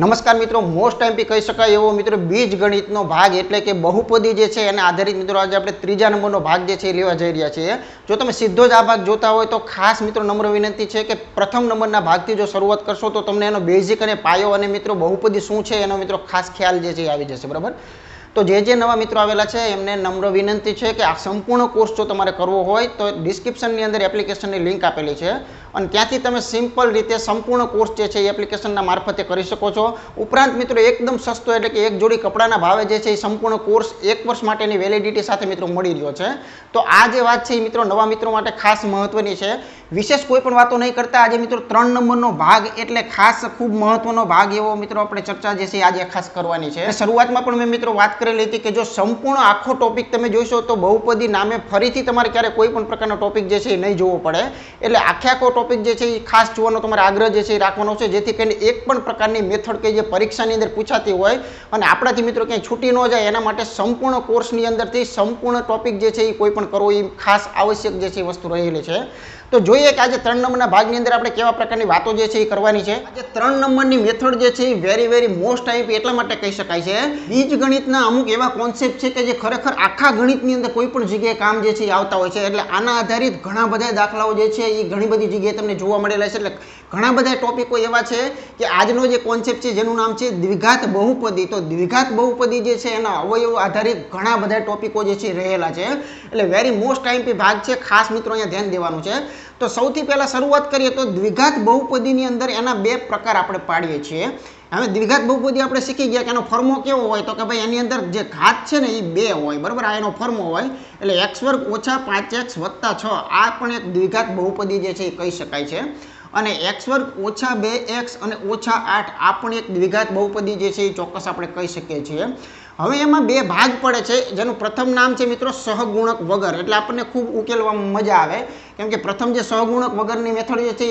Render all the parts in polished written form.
નમસ્કાર મિત્રો, મોસ્ટ ટાઈમથી કહી શકાય એવો મિત્રો બીજગણિતનો ભાગ એટલે કે બહુપદી જે છે એને આધારિત મિત્રો આજે આપણે ત્રીજા નંબરનો ભાગ જે છે એ લેવા જઈ રહ્યા છીએ. જો તમે સીધો જ આ ભાગ જોતા હોય તો ખાસ મિત્રો નમ્ર વિનંતી છે કે પ્રથમ નંબરના ભાગથી જો શરૂઆત કરશો તો તમને એનો બેઝિક અને પાયો અને મિત્રો બહુપદી શું છે એનો મિત્રો ખાસ ખ્યાલ જે છે આવી જશે. બરાબર, તો જે નવા મિત્રો આવેલા છે એમને નમ્ર વિનંતી છે કે આ સંપૂર્ણ કોર્સ જો તમારે કરવો હોય તો ડિસ્ક્રિપ્શનની અંદર એપ્લિકેશનની લિંક આપેલી છે અને ત્યાંથી તમે સિમ્પલ રીતે સંપૂર્ણ કોર્સ જે છે એ એપ્લિકેશનના મારફતે કરી શકો છો. ઉપરાંત મિત્રો એકદમ સસ્તો એટલે કે એક જોડી કપડાના ભાવે જે છે એ સંપૂર્ણ કોર્સ 1 વર્ષ માટેની વેલિડિટી સાથે મિત્રો મળી રહ્યો છે. તો આ જે વાત છે એ મિત્રો નવા મિત્રો માટે ખાસ મહત્વની છે. વિશેષ કોઈ પણ વાતો નહીં કરતા આજે મિત્રો 3 નંબરનો ભાગ એટલે ખાસ ખૂબ મહત્વનો ભાગ એવો મિત્રો આપણે ચર્ચા જે છે આજે ખાસ કરવાની છે. શરૂઆતમાં પણ મેં મિત્રો વાત કરેલી હતી કે જો સંપૂર્ણ આખો ટોપિક તમે જોશો તો બહુપદી નામે ફરીથી તમારે ક્યારે કોઈ પણ પ્રકારનો ટોપિક જે છે એ નહીં જોવો પડે. એટલે આખો ટોપિક જે છે એ ખાસ જોવાનો તમારે આગ્રહ જે છે એ રાખવાનો છે, જેથી કરીને એક પણ પ્રકારની મેથડ કે જે પરીક્ષાની અંદર પૂછાતી હોય અને આપણાથી મિત્રો ક્યાંય છૂટી ન જાય એના માટે સંપૂર્ણ કોર્સની અંદરથી સંપૂર્ણ ટોપિક જે છે એ કોઈ પણ કરવો એ ખાસ આવશ્યક જે છે એ વસ્તુ રહેલી છે. તો જોઈએ કે આજે 3 નંબરના ભાગની અંદર આપણે કેવા પ્રકારની વાતો જે છે એ કરવાની છે. આજે 3 નંબરની મેથડ જે છે એ વેરી મોસ્ટ આઈપી એટલા માટે કહી શકાય છે. બીજગણિતના અમુક એવા કોન્સેપ્ટ છે કે જે ખરેખર આખા ગણિતની અંદર કોઈ પણ જગ્યાએ કામ જે છે એ આવતા હોય છે. એટલે આના આધારિત ઘણા બધા દાખલાઓ જે છે એ ઘણી બધી જગ્યાએ તમને જોવા મળેલા છે. એટલે ઘણા બધા ટોપિકો એવા છે કે આજનો જે કોન્સેપ્ટ છે જેનું નામ છે દ્વિઘાત બહુપદી. તો દ્વિઘાત બહુપદી જે છે એના અવયવ આધારિત ઘણા બધા ટોપિકો જે છે રહેલા છે. એટલે વેરી મોસ્ટ આઈપી ભાગ છે, ખાસ મિત્રો અહીંયા ધ્યાન દેવાનું છે. તો સૌથી પહેલા શરૂઆત કરીએ તો દ્વિઘાત બહુપદીની અંદર એના 2 પ્રકાર આપણે પાડીએ છીએ. હવે દ્વિઘાત બહુપદી આપણે શીખી ગયા કે એનો ફોર્મો કેવો હોય તો કે ભાઈ એની અંદર જે ઘાત છે ને એ 2 હોય. બરાબર, આ એનો ફોર્મો હોય એટલે x² - 5x + 6 આ પણ એક દ્વિઘાત બહુપદી જે છે એ કહી શકાય છે. અને x² - 2x અને -8 આ પણ એક દ્વિઘાત બહુપદી જે છે એ ચોક્કસ આપણે કહી શકીએ છીએ. હવે એમાં 2 ભાગ પડે છે, જેનું પ્રથમ નામ છે મિત્રો સહગુણક વગર. એટલે આપણને ખૂબ ઉકેલવામાં મજા આવે કેમ કે પ્રથમ જે સહગુણક વગરની મેથડ જે છે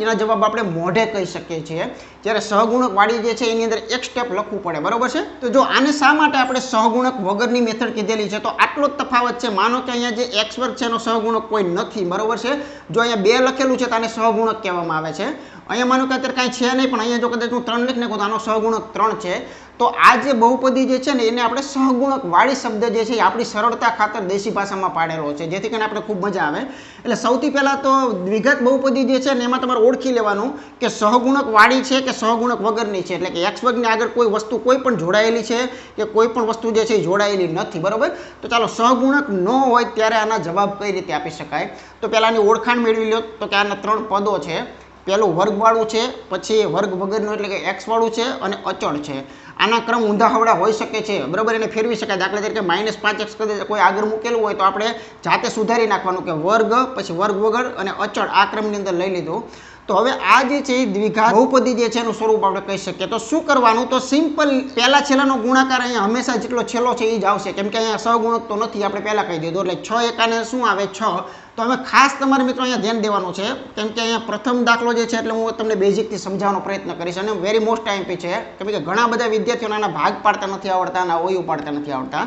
એના જવાબ આપણે મોઢે કહી શકીએ છીએ, જ્યારે સહગુણક વાળી જે છે એની અંદર એક સ્ટેપ લખવું પડે. બરોબર છે, તો જો આને શા માટે આપણે સહગુણક વગરની મેથડ કીધેલી છે તો આટલો જ તફાવત છે. માનો કે અહીંયા જે x² છે એનો સહગુણક કોઈ નથી. બરોબર છે, જો અહીંયા 2 લખેલું છે તો આને સહગુણક કહેવામાં આવે છે. અહીંયા માનો કે અત્યારે કાંઈ છે નહીં પણ અહીંયા જો કદાચ હું 3 લખી નાખું તો આનો સહગુણક 3 છે. તો આ જે બહુપદી જે છે ને એને આપણે સહગુણક વાળી શબ્દ જે છે એ આપણી સરળતા ખાતર દેશી ભાષામાં પાડેલો છે, જેથી કરીને આપણે ખૂબ મજા આવે. એટલે સૌથી પહેલાં તો દ્વિઘાત બહુપદી જે છે ને એમાં તમારે ઓળખી લેવાનું કે સહગુણક વાળી છે કે સહગુણક વગરની છે. એટલે કે x² ની આગળ કોઈ વસ્તુ કોઈ પણ જોડાયેલી છે કે કોઈ પણ વસ્તુ જે છે એ જોડાયેલી નથી. બરાબર, તો ચાલો સહગુણક ન હોય ત્યારે આના જવાબ કઈ રીતે આપી શકાય તો પહેલાંની ઓળખાણ મેળવી લો. તો કે આના 3 પદો છે. પહેલું વર્ગવાળું છે, પછી વર્ગ વગરનું એટલે કે x વાળું છે અને અચળ છે. આના ક્રમ ઊંધા હવડા હોઈ શકે છે. બરાબર, એને ફેરવી શકાય. દાખલા તરીકે -5x કદાચ કોઈ આગળ મૂકેલું હોય તો આપણે જાતે સુધારી નાખવાનું કે વર્ગ પછી વર્ગ વગર અને અચળ આ ક્રમની અંદર લઈ લીધું. તો હવે આ જે છે એ દ્વિઘાત બહુપદી જે છે એનું સ્વરૂપ આપણે કહી શકીએ. તો શું કરવાનું તો સિમ્પલ પહેલા છેલ્લાનો ગુણાકાર અહીંયા હંમેશા જેટલો છેલ્લો છે એ જ આવશે, કેમ કે અહીંયા સહગુણક તો નથી, આપણે પહેલા કહી દીધું. એટલે 6 એકાને શું આવે 6. તો હવે ખાસ તમારે મિત્રો અહીંયા ધ્યાન દેવાનું છે કેમ કે અહીંયા પ્રથમ દાખલો જે છે એટલે હું તમને બેઝિકથી સમજાવવાનો પ્રયત્ન કરીશ અને વેરી મોસ્ટ આઈપી છે કેમ કે ઘણા બધા વિદ્યાર્થીઓને આના ભાગ પાડતા નથી આવડતા અને અવયવ પાડતા નથી આવડતા.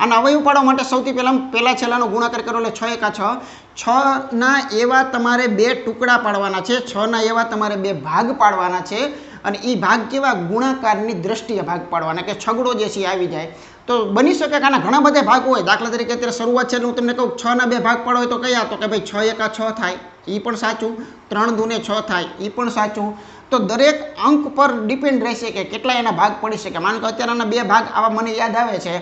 આના અવયવ પાડવા માટે સૌથી પહેલા છેલ્લાનો ગુણાકાર કરો એટલે 6 એકા 6. 6 ના એવા તમારે 2 ટુકડા પાડવાના છે, 6 ના એવા તમારે 2 ભાગ પાડવાના છે અને એ ભાગ કેવા ગુણાકારની દ્રષ્ટિએ ભાગ પાડવાના કે છગડો જે છે આવી જાય. તો બની શકે કે આના ઘણા બધા ભાગ હોય. દાખલા તરીકે અત્યારે શરૂઆત છે એટલે હું તમને કહું 6 ના 2 ભાગ પાડો હોય તો કયા તો કે ભાઈ 6 એકા 6 થાય, એ પણ સાચું. 3 દૂને 6 થાય, એ પણ સાચું. તો દરેક અંક પર ડિપેન્ડ રહેશે કે કેટલા એના ભાગ પડી શકે. માનો કે અત્યારે આના 2 ભાગ આવા મને યાદ આવે છે,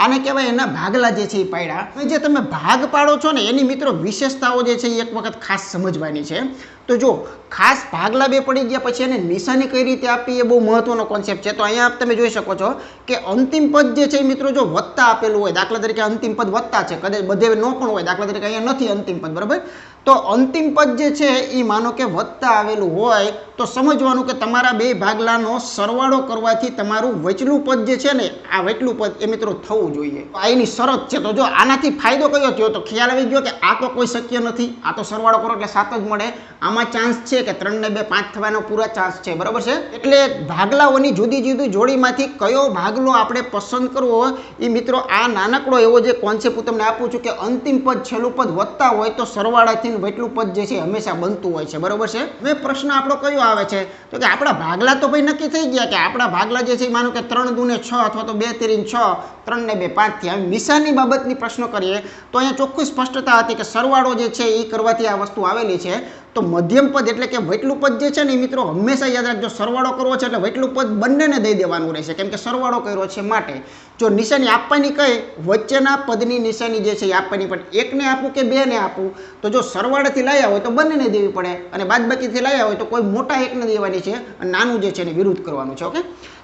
આને કહેવાય એના ભાગલા જે છે એ પાડ્યા. જે તમે ભાગ પાડો છો ને એની મિત્રો વિશેષતાઓ જે છે એ એક વખત ખાસ સમજવાની છે. તો જો ખાસ ભાગલા 2 પડી ગયા પછી એને નિશાની કઈ રીતે આપી એ બહુ મહત્વનો કોન્સેપ્ટ છે. તો અહીંયા તમે જોઈ શકો છો કે અંતિમ પદ જે છે એ મિત્રો જો વત્તા આપેલું હોય, દાખલા તરીકે અંતિમ પદ વત્તા છે, કદાચ બધે ન પણ હોય, દાખલા તરીકે અહીંયા નથી અંતિમ પદ. બરાબર, તો અંતિમ પદ જે છે એ માનો કે વત્તા આવેલું હોય તો સમજવાનું કે તમારા 2 ભાગલાનો સરવાળો કરવાથી તમારું વચલું પદ જે છે ને આ વચલું પદ એ મિત્રો થવું થવું જોઈએ. આ એની શરત છે. તો જો આનાથી ફાયદો કયો થયો તો ખ્યાલ આવી ગયો કે આ તો કોઈ શક્ય નથી, આ તો સરવાળો કરો એટલે 7 જ મળે. આમાં ચાન્સ છે કે 3 ને 2 5 થવાનો પૂરા ચાન્સ છે, બરાબર છે. એટલે ભાગલાઓની જુદી જુદી જોડીમાંથી કયો ભાગલો આપણે પસંદ કરવો એ મિત્રો આ નાનકડો એવો જે કોન્સેપ્ટ હું તમને આપું છું કે અંતિમ પદ છેલ્લું પદ વધતા હોય તો સરવાળાથી વહેટલું પદ જે છે હંમેશા બનતું હોય છે, બરાબર છે. હવે પ્રશ્ન આપણો કયો આવે છે તો કે આપણા ભાગલા તો ભાઈ નક્કી થઈ ગયા કે આપણા ભાગલા જે છે માનો કે 3 દૂને 6 અથવા તો 2 તેરી 6, 3 ને 2 5 થી. હવે નિશાની બાબતની પ્રશ્ન કરીએ તો અહીંયા ચોખ્ખી સ્પષ્ટતા હતી કે સરવાળો જે છે એ કરવાથી આ વસ્તુ આવેલી છે. તો મધ્યમ પદ એટલે કે વહેટલું પદ જે છે ને એ મિત્રો હંમેશા યાદ રાખજો, સરવાળો કરવો છે એટલે વહેટલું પદ બંનેને દઈ દેવાનું રહેશે કેમ કે સરવાળો કર્યો છે માટે. જો નિશાની આપવાની કઈ વચ્ચેના પદની નિશાની જે છે એ આપવાની, પણ એકને આપું કે બેને આપું તો જો સરવાળાથી લાયા હોય તો બંનેને દેવી પડે અને બાદબાકીથી લાયા હોય તો કોઈ મોટા એકને દેવાની છે અને નાનું જે છે એને વિરુદ્ધ કરવાનું છે. ઓકે,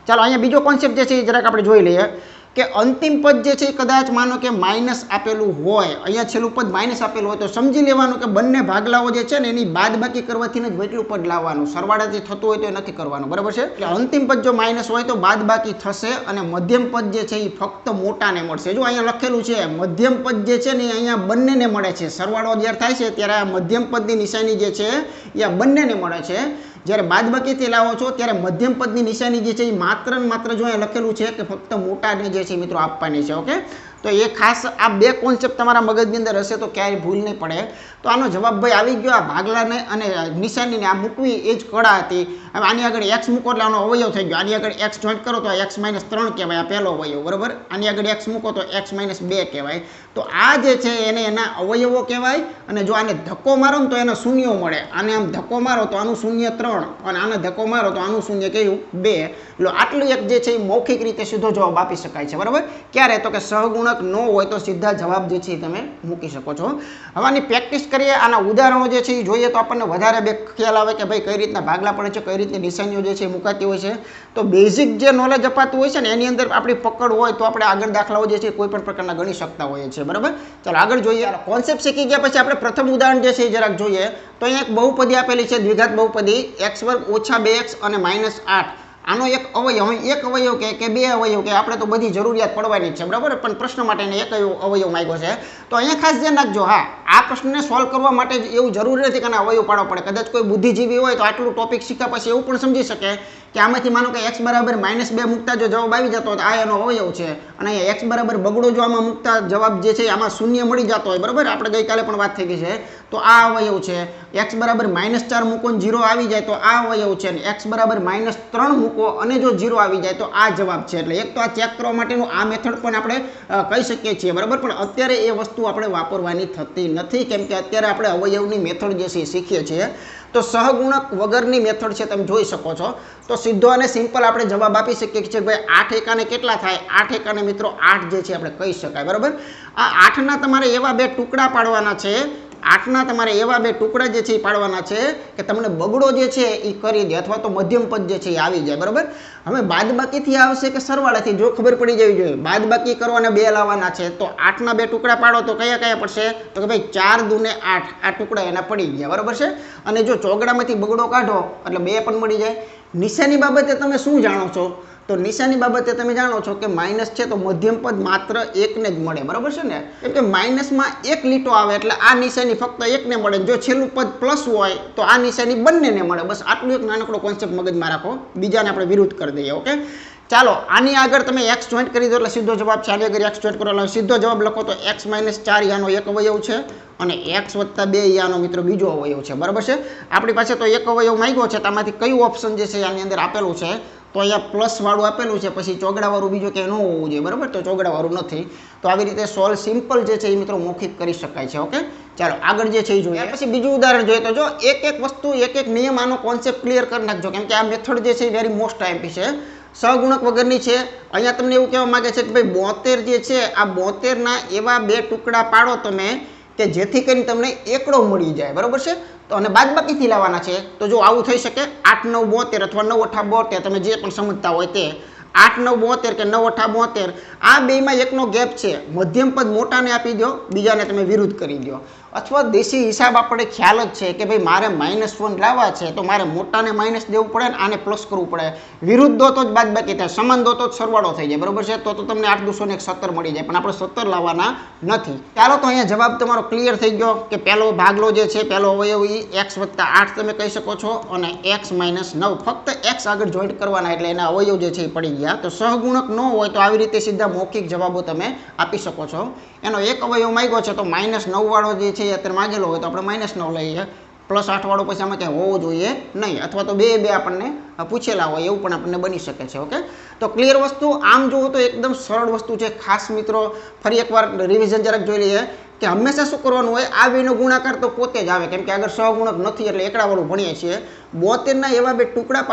ચાલો અહીંયા બીજો કોન્સેપ્ટ જે છે એ જરાક આપણે જોઈ લઈએ કે અંતિમ પદ જે છે એ કદાચ માનો કે માઇનસ આપેલું હોય, અહીંયા છેલ્લું પદ માઇનસ આપેલું હોય તો સમજી લેવાનું કે બંને ભાગલાઓ જે છે ને એની બાદબાકી કરવાથી જ વહેટલું પદ લાવવાનું, સરવાળાથી થતું હોય તો એ નથી કરવાનું, બરાબર છે. એટલે અંતિમ પદ જો માઇનસ હોય તો બાદબાકી થશે અને મધ્યમ પદ જે છે એ ફક્ત મોટાને મળશે. જો અહીંયા લખેલું છે મધ્યમ પદ જે છે ને એ અહીંયા બંનેને મળે છે. સરવાળો જ્યારે થાય છે ત્યારે આ મધ્યમ પદની નિશાની જે છે એ આ બંનેને મળે છે. જ્યારે બાદબાકીથી લાવો છો ત્યારે મધ્યમ પદની નિશાની જે છે એ માત્ર ને માત્ર જો અહીંયા લખેલું છે કે ફક્ત મોટાને જે છે મિત્રો આપવાની છે. ઓકે, તો એ ખાસ આ બે કોન્સેપ્ટ તમારા મગજની અંદર હશે તો ક્યાંય ભૂલ નહીં પડે. તો આનો જવાબ ભાઈ આવી ગયો. આ ભાગલાને અને નિશાનીને આ મૂકવી એ જ કળા હતી. હવે આની આગળ એક્સ મૂકો એટલે આનો અવયવ થઈ ગયો. આની આગળ એક્સ જોઈન્ટ કરો તો એક્સ માઇનસ 3 કહેવાય, આ પહેલો અવયવ, બરાબર. આની આગળ એક્સ મૂકો તો એક્સ માઇનસ 2 કહેવાય. તો આ જે છે એને એના અવયવો કહેવાય અને જો આને ધક્કો મારો ને તો એના શૂન્યો મળે. આને આમ ધક્કો મારો તો આનું શૂન્ય 3 અને આને ધક્કો મારો તો આનું શૂન્ય કયું 2. એટલે આટલું એક જે છે એ મૌખિક રીતે સીધો જવાબ આપી શકાય છે, બરાબર. ક્યારે તો કે સહગુણક ન હોય તો સીધા જવાબ જે છે તમે મૂકી શકો છો. હવે આની પ્રેક્ટિસ કરીએ, આના ઉદાહરણો જે છે એ જોઈએ તો આપણને વધારે બે ખ્યાલ આવે કે ભાઈ કઈ રીતના ભાગલા પડે છે, કઈ રીતની નિશાનીઓ જે છે એ મુકાતી હોય છે. તો બેઝિક જે નોલેજ અપાતું હોય છે ને એની અંદર આપણી પકડ હોય તો આપણે આગળ દાખલાઓ જે છે કોઈ પણ પ્રકારના ગણી શકતા હોઈએ છીએ, બરાબર. ચાલો આગળ જોઈએ. કોન્સેપ્ટ શીખી ગયા પછી આપણે પ્રથમ ઉદાહરણ જે છે એ જરાક જોઈએ. તો અહીંયા એક બહુપદી આપેલી છે, દ્વિઘાત બહુપદી x² - 2x અને -8. આનો એક અવયવ, એક અવયવ કે બે અવયવ કે આપણે તો બધી જરૂરિયાત પડવાની છે, બરાબર. પણ પ્રશ્ન માટે એને એક અવયવ માંગ્યો છે. તો અહીંયા ખાસ ધ્યાન રાખજો, હા આ પ્રશ્નને સોલ્વ કરવા માટે એવું જરૂરી નથી કે આને અવયવ પાડવો પડે. કદાચ કોઈ બુદ્ધિજીવી હોય તો આટલું ટોપિક શીખ્યા પછી એવું પણ સમજી શકે કે આમાંથી માનો કે x બરાબર -2 મૂકતા જો જવાબ આવી જતો હોય તો આ એનો અવયવ છે અને અહીંયા x બરાબર બગડો જો આમાં મૂકતા જવાબ જે છે આમાં શૂન્ય મળી જતો હોય, બરાબર. આપણે ગઈકાલે પણ વાત થઈ ગઈ છે. તો આ અવયવ છે. x બરાબર -4 મૂકો ને 0 આવી જાય તો આ અવયવ છે અને x બરાબર -3 મૂકો અને જો 0 આવી જાય તો આ જવાબ છે. એટલે એક તો આ ચેક કરવા માટેનું આ મેથડ પણ આપણે કહી શકીએ છીએ, બરાબર. પણ અત્યારે એ વસ્તુ આપણે વાપરવાની થતી નથી કેમ કે અત્યારે આપણે અવયવની મેથડ જે છે શીખીએ છીએ. તો સહગુણક વગરની મેથડ છે, તમે જોઈ શકો છો. તો સીધો અને સિમ્પલ આપણે જવાબ આપી શકીએ કે ભાઈ 8 એકાને કેટલા થાય? 8 એકાને મિત્રો 8 જે છે આપણે કહી શકાય, બરાબર. આ 8ના તમારે એવા બે ટુકડા પાડવાના છે, 8ના તમારે એવા બે ટુકડા જે છે એ પાડવાના છે કે તમને બગડો જે છે એ કરી દે અથવા તો મધ્યમ પદ જે છે એ આવી જાય, બરાબર. હવે બાદબાકીથી આવશે કે સરવાળાથી જો ખબર પડી જવી જોઈએ. બાદબાકી કરવાના બે લાવવાના છે તો 8ના બે ટુકડા પાડો તો કયા કયા પડશે? તો કે ભાઈ 4 દૂને 8 આ ટુકડા એના પડી ગયા, બરાબર છે. અને જો ચોગડામાંથી બગડો કાઢો એટલે 2 પણ મળી જાય. નિશાની બાબતે તમે શું જાણો છો? તો નિશાની બાબતે તમે જાણો છો કે માઇનસ છે તો મધ્યમ પદ માત્ર એકને જ મળે, બરાબર છે ને. કેમ કે માઇનસમાં એક લીટો આવે એટલે આ નિશાની ફક્ત એકને મળે. જો છેલ્લું પદ પ્લસ હોય તો આ નિશાની બંનેને મળે. બસ આટલું એક નાનકડો કોન્સેપ્ટ મગજમાં રાખો, બીજાને આપણે વિરુદ્ધ કરી દઈએ. ઓકે, ચાલો આની આગળ તમે x જોઈન્ટ કરી દો એટલે સીધો જવાબ છે. આની આગળ x જોઈન્ટ કરો એટલે સીધો જવાબ લખો તો x - 4 યાનો એક અવયવ છે અને x + 2 યાનો મિત્રો બીજો અવયવ છે, બરાબર છે. આપણી પાસે તો એક અવયવ માંગ્યો છે, આમાંથી કયું ઓપ્શન જે છે આની અંદર આપેલું છે? તો અહીંયા પ્લસ વાળું આપેલું છે, પછી ચોગડાવાળું બીજું ક્યાંય ન હોવું જોઈએ, બરાબર. તો ચોગડાવાળું નથી. તો આવી રીતે સોલ્વ સિમ્પલ જે છે એ મિત્રો મૌખિક કરી શકાય છે. ઓકે, ચાલો આગળ જે છે એ જોઈએ. પછી બીજું ઉદાહરણ જોઈએ તો જો એક વસ્તુ એક નિયમ આનો કોન્સેપ્ટ ક્લિયર કરી નાખજો કેમ કે આ મેથડ જે છે એ વેરી મોસ્ટ આઈએમપી છે. સહગુણક વગરની છે. અહીંયા તમને એવું કહેવા માંગે છે કે ભાઈ 72 જે છે આ 72ના એવા બે ટુકડા પાડો તમે કે જેથી કરીને તમને એકડો મળી જાય, બરાબર છે. તો અને બાદબાકીથી લાવવાના છે. તો જો આવું થઈ શકે 8 9 72 અથવા 9 8 72 તમે જે પણ સમજતા હોય તે 8 9 72 કે 9 8 72 આ બેમાં એકનો ગેપ છે. મધ્યમ પદ મોટાને આપી દો, બીજાને તમે વિરુદ્ધ કરી દો. અથવા દેશી હિસાબ આપણે ખ્યાલ જ છે કે ભાઈ મારે -1 લાવવા છે તો મારે મોટાને માઇનસ દેવું પડે ને આને પ્લસ કરવું પડે, વિરુદ્ધ દો તો જ બાદબાકી થાય, સમાન દો તો જ સરવાળો થઈ જાય, બરોબર છે. તો તમને 8 × 2 = 17 મળી જાય, પણ આપણે 17 લાવવાના નથી. ચાલો તો અહીંયા જવાબ તમારો ક્લિયર થઈ ગયો કે પહેલો ભાગલો જે છે, પહેલો અવયવ એ x + 8 તમે કહી શકો છો અને x - 9 ફક્ત x આગળ જોઈન્ટ કરવાના એટલે એના અવયવ જે છે એ પડી ગયા. તો સહગુણક ન હોય તો આવી રીતે સીધા મૌખિક જવાબો તમે આપી શકો છો. એનો એક અવયવ માંગ્યો છે તો -9 વાળો જે છે અત્યારે માંગેલો હોય તો આપણે -9 લઈએ, +8 વાળો પછી આમાં ક્યાંય હોવો જોઈએ નહીં, અથવા તો બે આપણને પૂછેલા હોય એવું પણ આપણને બની શકે છે. ઓકે, તો ક્લિયર વસ્તુ. આમ જુઓ તો એકદમ સરળ વસ્તુ છે. ખાસ મિત્રો ફરી એકવાર રિવિઝન જરાક જોઈ લઈએ કે હંમેશા શું કરવાનું હોય, આ બેનો ગુણાકાર તો પોતે જ આવે, કેમ કે આગળ સહગુણક નથી એટલે એકડાવાળું ભણીએ છીએ. 72ના એવા બે ટુકડા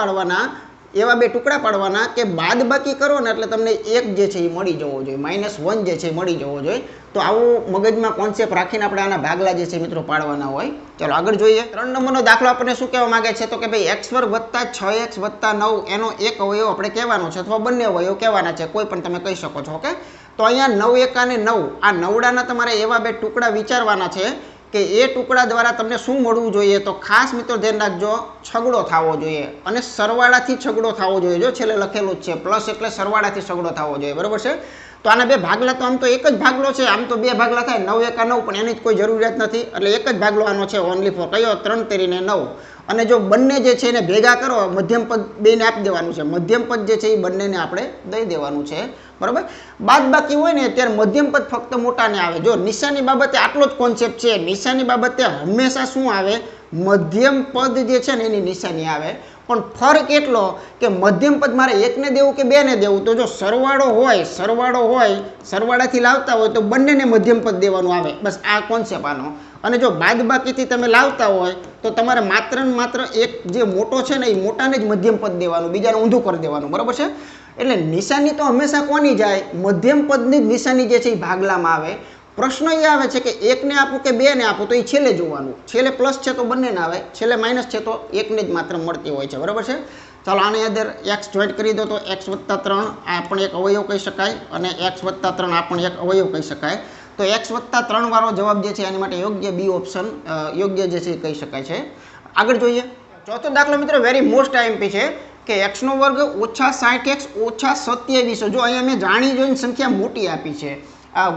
પાડવાના કે બાદબાકી કરો ને એટલે તમને એક જે છે એ મળી જવો જોઈએ, -1 જે છે એ મળી જવો જોઈએ. તો આવો મગજમાં કોન્સેપ્ટ રાખીને આપણે આના ભાગલા જે છે મિત્રો પાડવાના હોય. ચલો આગળ જોઈએ. 3 નંબરનો દાખલો આપણને શું કહેવા માંગે છે તો કે ભાઈ x² + 6x + 9 એનો એક અવયવ આપણે કહેવાનો છે, અથવા બંને અવયવ કહેવાના છે, કોઈ પણ તમે કહી શકો છો. ઓકે, તો અહીંયા 9 × 1 અને 9 આ નવડાના તમારે એવા બે ટુકડા વિચારવાના છે કે એ ટુકડા દ્વારા તમને શું મળવું જોઈએ. તો ખાસ મિત્રો ધ્યાન રાખજો, છગડો થવો જોઈએ અને સરવાળાથી છગડો થવો જોઈએ. જો છેલ્લે લખેલું જ છે પ્લસ એટલે સરવાળાથી છગડો થવો જોઈએ, બરોબર છે. તો આના બે ભાગલા તો આમ તો એક જ ભાગલો છે, આમ તો બે ભાગલા થાય 9 × 1 = 9, પણ એની જ કોઈ જરૂરિયાત નથી એટલે એક જ ભાગલો આનો છે ઓનલી ફોર કયો 3 × 3 = 9. અને જો બંને જે છે એને ભેગા કરો, મધ્યમ પદ બેને આપી દેવાનું છે, મધ્યમ પદ જે છે એ બંનેને આપણે દઈ દેવાનું છે, બરાબર. બાદ બાકી હોય ને ત્યારે મધ્યમ પદ ફક્ત મોટાને આવે. જો નિશાની બાબતે આટલો જ કોન્સેપ્ટ છે, નિશાની બાબતે હંમેશા શું આવે, મધ્યમ પદ જે છે ને એની નિશાની આવે. પણ ફરક એટલો કે મધ્યમ પદ મારે એકને દેવું કે બેને દેવું, તો જો સરવાળો હોય સરવાળાથી લાવતા હોય તો બંનેને મધ્યમ પદ દેવાનું આવે, બસ આ કોન્સેપ્ટ આનો. અને જો બાદબાકીથી તમે લાવતા હોય તો તમારે માત્ર ને માત્ર એક જે મોટો છે ને એ મોટાને જ મધ્યમ પદ દેવાનું, બીજાને ઊંધું કરી દેવાનું, બરાબર છે. એટલે નિશાની તો હંમેશા કોની જાય, મધ્યમ પદની જ નિશાની જે છે એ ભાગલામાં આવે. પ્રશ્ન એ આવે છે કે એકને આપું કે બેને આપું, તો એ છેલ્લે જોવાનું, છેલ્લે પ્લસ છે તો બંનેને આવે, છેલ્લે માઇનસ છે તો એકને જ માત્ર મળતી હોય છે, બરાબર છે. ચાલો આની અંદર x જોઈન્ટ કરી દો તો x + 3 આ પણ એક અવયવ કહી શકાય અને x + 3 આ પણ એક અવયવ કહી શકાય. તો x + 3 વાળો જવાબ જે છે એની માટે યોગ્ય બી ઓપ્શન યોગ્ય જે છે કહી શકાય છે. આગળ જોઈએ. ચોથો દાખલો મિત્રો વેરી મોસ્ટ આઈએમપી છે કે x² - 60x - 27. જો અહીંયા મેં જાણી જોઈને સંખ્યા મોટી આપી છે.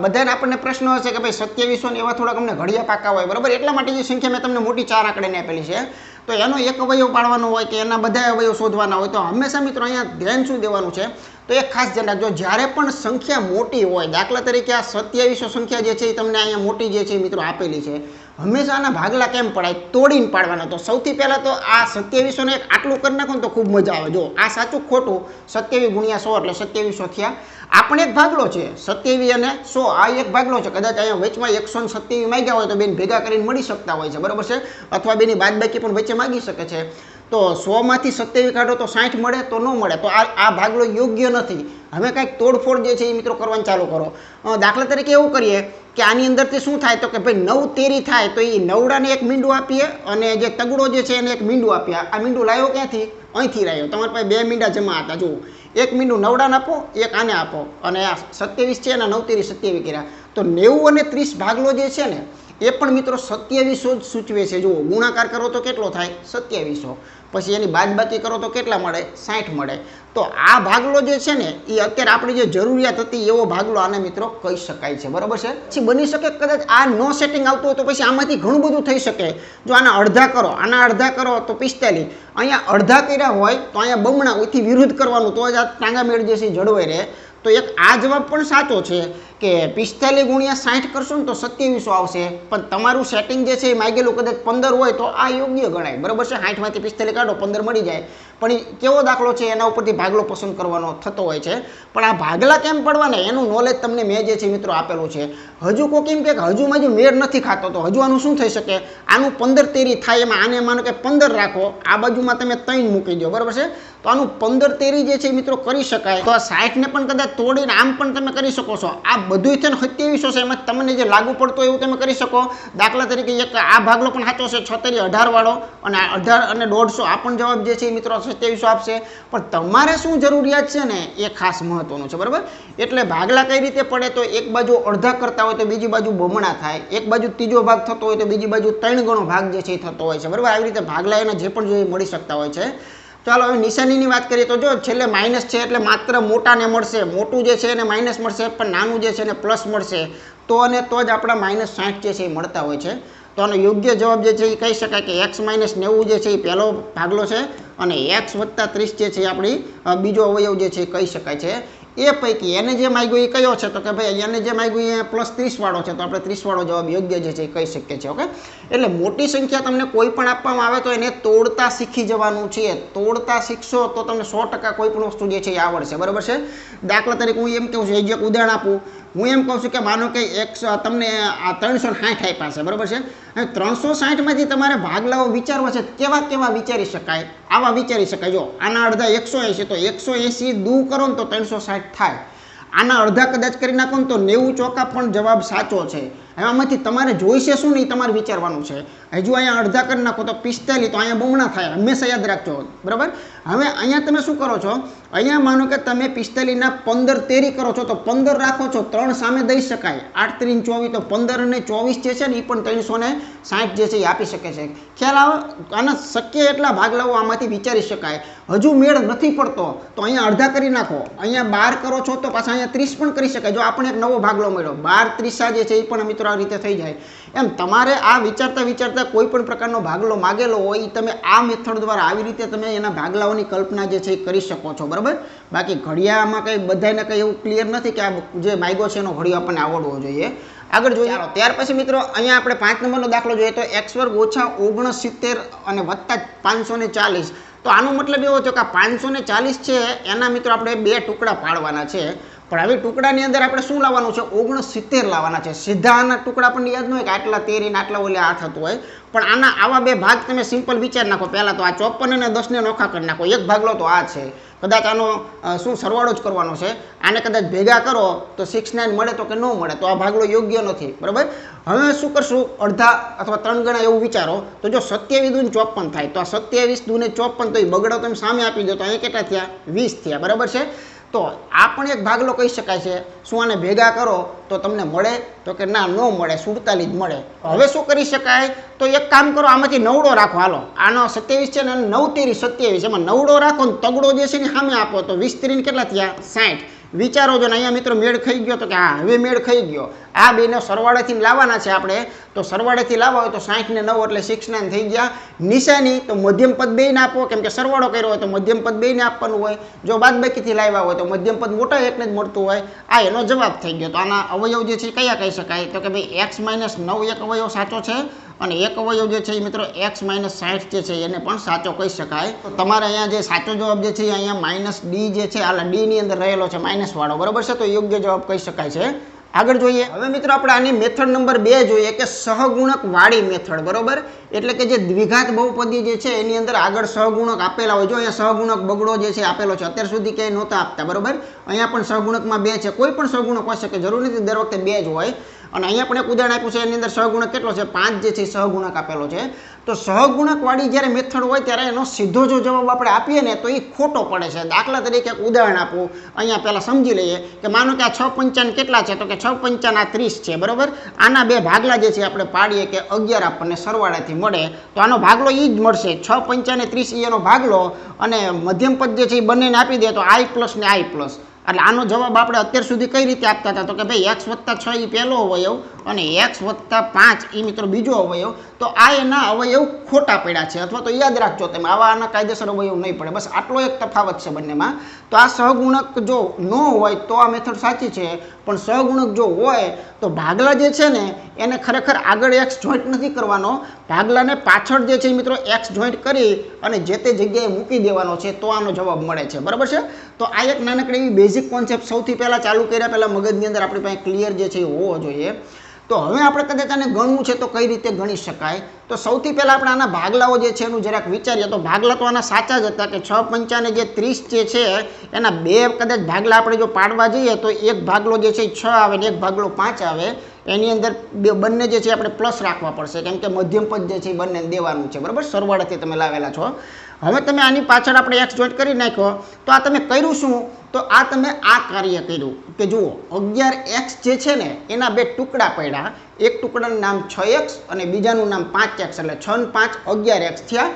બધાને આપણને પ્રશ્ન હશે કે ભાઈ 2700 ને એવા થોડાક અમને ઘડિયા પાકા હોય, બરાબર, એટલા માટે જે સંખ્યા મેં તમને મોટી 4 આંકડાની આપેલી છે. તો એનો એક અવયવ પાડવાનો હોય કે એના બધા અવયવ શોધવાના હોય તો હંમેશા મિત્રો અહીંયા ધ્યાન શું દેવાનું છે, તો એક ખાસ ધ્યાન રાખજો, જ્યારે પણ સંખ્યા મોટી હોય, દાખલા તરીકે આ 2700 સંખ્યા જે છે એ તમને અહીંયા મોટી જે છે મિત્રો આપેલી છે, હંમેશા આના ભાગલા કેમ પડાય, તોડીને પાડવાના. તો સૌથી પહેલાં તો આ 2700 ને આટલું કરી નાખો ને તો ખૂબ મજા આવે. જો આ સાચું ખોટું 27 × 100 એટલે 2700 થયા. આ પણ એક ભાગલો છે, 27 અને 100 આ એક ભાગલો છે. કદાચ અહીંયા વચમાં 127 માંગ્યા હોય તો બેન ભેગા કરીને મળી શકતા હોય છે, બરાબર છે, અથવા બેની બાદબાકી પણ વચ્ચે માગી શકે છે. તો 100 માંથી 27 કાઢો તો 60 મળે તો ન મળે, તો આ ભાગલો યોગ્ય નથી. હવે કંઈક તોડફોડ જે છે એ મિત્રો કરવાનું ચાલુ કરો. દાખલા તરીકે એવું કરીએ કે આની અંદરથી શું થાય તો કે ભાઈ 9 તેરી થાય તો એ નવડાને એક મીંડું આપીએ અને જે તગડો જે છે એને એક મીંડું આપીએ. આ મીંડું લાવ્યો ક્યાંથી, અહીંથી લાવ્યો. તમારી પાસે 2 મીંડા જમા હતા, જુઓ, એક મીંડું નવડાને આપો, એક આને આપો, અને આ 27 છે અને 9 તેરી 27 કર્યા. તો 90 અને 30 ભાગલો જે છે ને એ પણ મિત્રો 2700 જ સૂચવે છે. જુઓ, ગુણાકાર કરો તો કેટલો થાય 2700, પછી એની બાદબાકી કરો તો કેટલા મળે 60 મળે. તો આ ભાગલો જે છે ને એ અત્યારે આપણી જે જરૂરિયાત હતી એવો ભાગલો આને મિત્રો કહી શકાય છે, બરાબર છે. પછી બની શકે કદાચ આ નો સેટિંગ આવતું હોય તો પછી આમાંથી ઘણું બધું થઈ શકે. જો આના અડધા કરો, આના અડધા કરો તો 45, અહીંયા અડધા કર્યા હોય તો અહીંયા બમણા ઓથી વિરુદ્ધ કરવાનું, તો જ આ ટાંગા મેળ જે છે જળવાઈ રહે. તો એક આ જવાબ પણ સાચો છે કે 45 × 60 કરશો ને તો 2700 આવશે, પણ તમારું સેટિંગ જે છે એ માગેલું કદાચ 15 હોય તો આ યોગ્ય ગણાય, બરાબર છે. 60 માંથી 45 કાઢો 15 મળી જાય, પણ એ કેવો દાખલો છે એના ઉપરથી ભાગલો પસંદ કરવાનો થતો હોય છે. પણ આ ભાગલા કેમ પડવાના એનું નોલેજ તમને મેં જે છે મિત્રો આપેલું છે. હજુ કોઈ કેમ કે હજુ મેળ નથી ખાતો, તો હજુ આનું શું થઈ શકે, આનું 15 તેરી થાય, એમાં આને માનો કે 15 રાખો, આ બાજુમાં તમે 3 મૂકી દો, બરાબર છે. તો આનું 15 તેરી જે છે મિત્રો કરી શકાય. તો આ 60 ને પણ કદાચ તોડીને આમ પણ તમે કરી શકો છો. આ બધું છે ને 2700 છે, એમાં તમને જે લાગુ પડતો એવું તમે કરી શકો. દાખલા તરીકે એક આ ભાગલો પણ સાચો છે, 6 તેરી 18 વાળો, અને 18 અને 150 આ પણ જવાબ જે છે મિત્રો 2700 આપશે. પણ તમારે શું જરૂરિયાત છે ને એ ખાસ મહત્વનું છે, બરાબર. એટલે ભાગલા કઈ રીતે પડે, તો એક બાજુ અડધા કરતા હોય તો બીજી બાજુ બમણા થાય, એક બાજુ ત્રીજો ભાગ થતો હોય તો બીજી બાજુ 3 ગણો ભાગ જે છે એ થતો હોય છે, બરાબર. આવી રીતે ભાગલા એના જે પણ જોઈએ મળી શકતા હોય છે. ચાલો હવે નિશાનીની વાત કરીએ તો જો છેલ્લે માઇનસ છે એટલે માત્ર મોટાને મળશે, મોટું જે છે એને માઇનસ મળશે, પણ નાનું જે છે એને પ્લસ મળશે. તો અને તો જ આપણા -60 જે છે એ મળતા હોય છે. તો આનો યોગ્ય જવાબ જે છે એ કહી શકાય કે x - 90 જે છે એ પહેલો ભાગલો છે, અને x + 30 જે છે એ આપણી બીજો અવયવ જે છે એ કહી શકાય છે. એ પૈકી એને જે માગ્યું એ કયો છે, તો કે ભાઈ એને જે માગ્યું એ +30 વાળો છે, તો આપણે 30 વાળો જવાબ યોગ્ય જે છે એ કહી શકીએ છીએ. ઓકે, એટલે મોટી સંખ્યા તમને કોઈ પણ આપવામાં આવે તો એને તોડતા શીખી જવાનું છે. તોડતા શીખશો તો તમને 100% કોઈ પણ વસ્તુ જે છે એ આવડશે, બરાબર છે. દાખલા તરીકે હું એમ કહું છું, એક ઉદાહરણ આપું. હું એમ કહું છું કે માનો કે તમને આ 360 આપ્યા છે, બરાબર છે. હવે 360 માંથી તમારે ભાગલાઓ વિચારવા છે, કેવા કેવા વિચારી શકાય, આવા વિચારી શકાય. જો આના અડધા 180, તો 180 દૂ કરો ને તો 360 થાય. આના અડધા કદાચ કરી નાખો ને તો 90 ચોકા પણ જવાબ સાચો છે. હવે આમાંથી તમારે જોઈશે શું નહીં તમારે વિચારવાનું છે. હજુ અહીંયા અડધા કરી નાખો તો 45, તો અહીંયા બમણા થાય, હંમેશા યાદ રાખજો, બરાબર. હવે અહીંયા તમે શું કરો છો, અહીંયા માનો કે તમે 45 ના 15 તેરી કરો છો, તો 15 રાખો છો, 3 સામે દઈ શકાય, 8 × 3 = 24, તો 15 અને 24 જે છે ને એ પણ 360 જે છે એ આપી શકે છે. ખ્યાલ આવે? આના શક્ય એટલા ભાગલાઓ આમાંથી વિચારી શકાય. હજુ મેળ નથી પડતો તો અહીંયા અડધા કરી નાખો, અહીંયા 12 કરો છો તો પાછા અહીંયા 30 પણ કરી શકાય. જો આપણે એક નવો ભાગલો મળ્યો, 12 30 જે છે એ પણ મિત્રો આ રીતે થઈ જાય. એમ તમારે આ વિચારતા વિચારતા કોઈ પણ પ્રકારનો ભાગલો માગેલો હોય તમે આ મેથડ દ્વારા આવી રીતે તમે એના ભાગલાઓની કલ્પના જે છે એ કરી શકો છો, બરાબર. બાકી ઘડિયામાં કંઈ બધાને કંઈ એવું ક્લિયર નથી કે આ જે માગ્યો છે એનો ઘડિયો આપણને આવડવો જોઈએ. આગળ જોઈએ. ત્યાર પછી મિત્રો અહીંયા આપણે 5 નંબરનો દાખલો જોઈએ તો x² - 69 અને +540. તો આનો મતલબ એવો છે કે આ 540 છે એના મિત્રો આપણે 2 ટુકડા પાડવાના છે. પણ હવે ટુકડાની અંદર આપણે શું લાવવાનું છે, 69 લાવવાના છે. સીધા આના ટુકડા આપણને યાદ ન હોય કે આટલા 13 ને આટલા ઓલે આ થતું હોય, પણ આના આવા 2 ભાગ તમે સિમ્પલ વિચાર નાખો. પહેલાં તો આ 54 અને 10 ને નોખા કરી નાખો. એક ભાગલો તો આ છે, કદાચ આનો શું સરવાળો જ કરવાનો છે. આને કદાચ ભેગા કરો તો 69 મળે તો કે ન મળે, તો આ ભાગલો યોગ્ય નથી, બરાબર. હવે શું કરશું, અડધા અથવા 3 ગણા એવું વિચારો. તો જો 27 દૂને 54 થાય, તો આ 27 દૂને 54, તો એ બગડો તમે સામે આપી દો તો અહીંયા કેટલા થયા, 20 થયા, બરાબર છે. તો આ પણ એક ભાગલો કહી શકાય છે. શું આને ભેગા કરો તો તમને મળે, તો કે ના, ન મળે, 47 જ મળે. હવે શું કરી શકાય, તો એક કામ કરો, આમાંથી નવડો રાખો. હાલો, આનો 27 છે ને 9 તેરી 27, એમાં નવડો રાખો ને તગડો જે છે ને સામે આપો, તો 20 તેરી કેટલા થયા, 60. વિચારો જો ને અહીંયા મિત્રો મેળ ખાઈ ગયો, તો કે હા હવે મેળ ખાઈ ગયો. આ બેને સરવાળેથી લાવવાના છે આપણે, તો સરવાળેથી લાવવા હોય તો 60 ને 9 એટલે 69 થઈ ગયા. નિશાની તો મધ્યમ પદ બેયને આપો, કેમ કે સરવાળો કર્યો હોય તો મધ્યમ પદ બેયને આપવાનું હોય. જો બાદબાકીથી લાવ્યા હોય તો મધ્યમ પદ મોટા એકને જ મળતું હોય. આ એનો જવાબ થઈ ગયો. તો આના અવયવ જે છે કયા કહી શકાય, તો કે ભાઈ x - 9 એક અવયવ સાચો છે, અને એક અવયવ જે છે એ મિત્રો x - 60 જે છે એને પણ સાચો કહી શકાય. તો તમારે અહીંયા જે સાચો જવાબ જે છે અહીંયા -d જે છે, આલા d ની અંદર રહેલો છે માઇનસ વાળો, બરાબર છે. તો યોગ્ય જવાબ કહી શકાય છે. આગળ જોઈએ. હવે મિત્રો આપણે આની મેથડ નંબર 2 જોઈએ કે સહગુણક વાળી મેથડ, બરોબર. એટલે કે જે દ્વિઘાત બહુપદી જે છે એની અંદર આગળ સહગુણક આપેલા હોય. જો અહીંયા સહગુણક બગડો જે છે આપેલો છે, અત્યાર સુધી ક્યાંય નહોતા આપતા, બરોબર. અહીંયા પણ સહગુણકમાં 2 છે, કોઈ પણ સહગુણક હોઈ શકે, જરૂર નથી દર વખતે 2 જ હોય. અને અહીંયા પણ એક ઉદાહરણ આપ્યું છે, એની અંદર સહગુણક કેટલો છે, 5 જે છે સહગુણક આપેલો છે. તો સહગુણક વાળી જ્યારે મેથડ હોય ત્યારે એનો સીધો જો જવાબ આપણે આપીએ ને તો એ ખોટો પડે છે. દાખલા તરીકે એક ઉદાહરણ આપું, અહીંયા પહેલા સમજી લઈએ કે માનો કે આ 6 પંચાન કેટલા છે, તો કે 6 પંચાન આ 30 છે, બરોબર. આના 2 ભાગલા જે છે આપણે પાડીએ કે 11 આપણને સરવાળાથી મળે, તો આનો ભાગલો એ જ મળશે. 6 પંચાને 30 એનો ભાગલો, અને મધ્યમ પદ જે છે એ બંનેને આપી દે તો i પ્લસ ને i પ્લસ. એટલે આનો જવાબ આપણે અત્યાર સુધી કઈ રીતે આપતા હતા, તો કે ભાઈ x + 6 એ પહેલો અવયવ અને x + 5 એ મિત્રો બીજો અવયવ. તો આ એના અવયવ ખોટા પડ્યા છે, અથવા તો યાદ રાખજો તમે, આના કાયદેસર અવયવ નહીં પડે. બસ આટલો એક તફાવત છે બંનેમાં. તો આ સહગુણક જો ન હોય તો આ મેથડ સાચી છે, પણ સહગુણક જો હોય તો ભાગલા જે છે ને એને ખરેખર આગળ x જોઈન્ટ નથી કરવાનો, ભાગલાને પાછળ જે છે મિત્રો x જોઈન્ટ કરી અને જે તે જગ્યાએ મૂકી દેવાનો છે, તો આનો જવાબ મળે છે, બરાબર છે. તો આ એક નાનકડી એવી બેઝિક કોન્સેપ્ટ સૌથી પહેલાં ચાલુ કર્યા પહેલાં મગજની અંદર આપણી પાસે ક્લિયર જે છે એ હોવો જોઈએ. તો તો હવે આપણે કદાચ આને ગણવું છે તો કઈ રીતે ગણી શકાય? તો સૌથી પહેલાં આપણે આના ભાગલાઓ જે છે એનું જરાક વિચારીએ. તો ભાગલા તો આના સાચા જ હતા કે 6 પંચાને જે 30 જે છે એના બે કદાચ ભાગલા આપણે જો પાડવા જઈએ તો એક ભાગલો જે છે એ 6 આવે ને એક ભાગલો 5 આવે. એની અંદર બંને જે છે આપણે પ્લસ રાખવા પડશે કેમ કે મધ્યમ પદ જે છે એ બંને દેવાનું છે, બરાબર, સરવાળાથી તમે લાવેલા છો. હવે તમે આની પાછળ આપણે એક્સ જોઈન્ટ કરી નાખ્યો તો આ તમે કર્યું શું? તો આ તમે આ કાર્ય કર્યું કે જુઓ 11x જે છે ને એના બે ટુકડા પડ્યા. એક ટુકડાનું નામ 6x અને બીજાનું નામ 5x, એટલે 6 ને 5 11x થયા.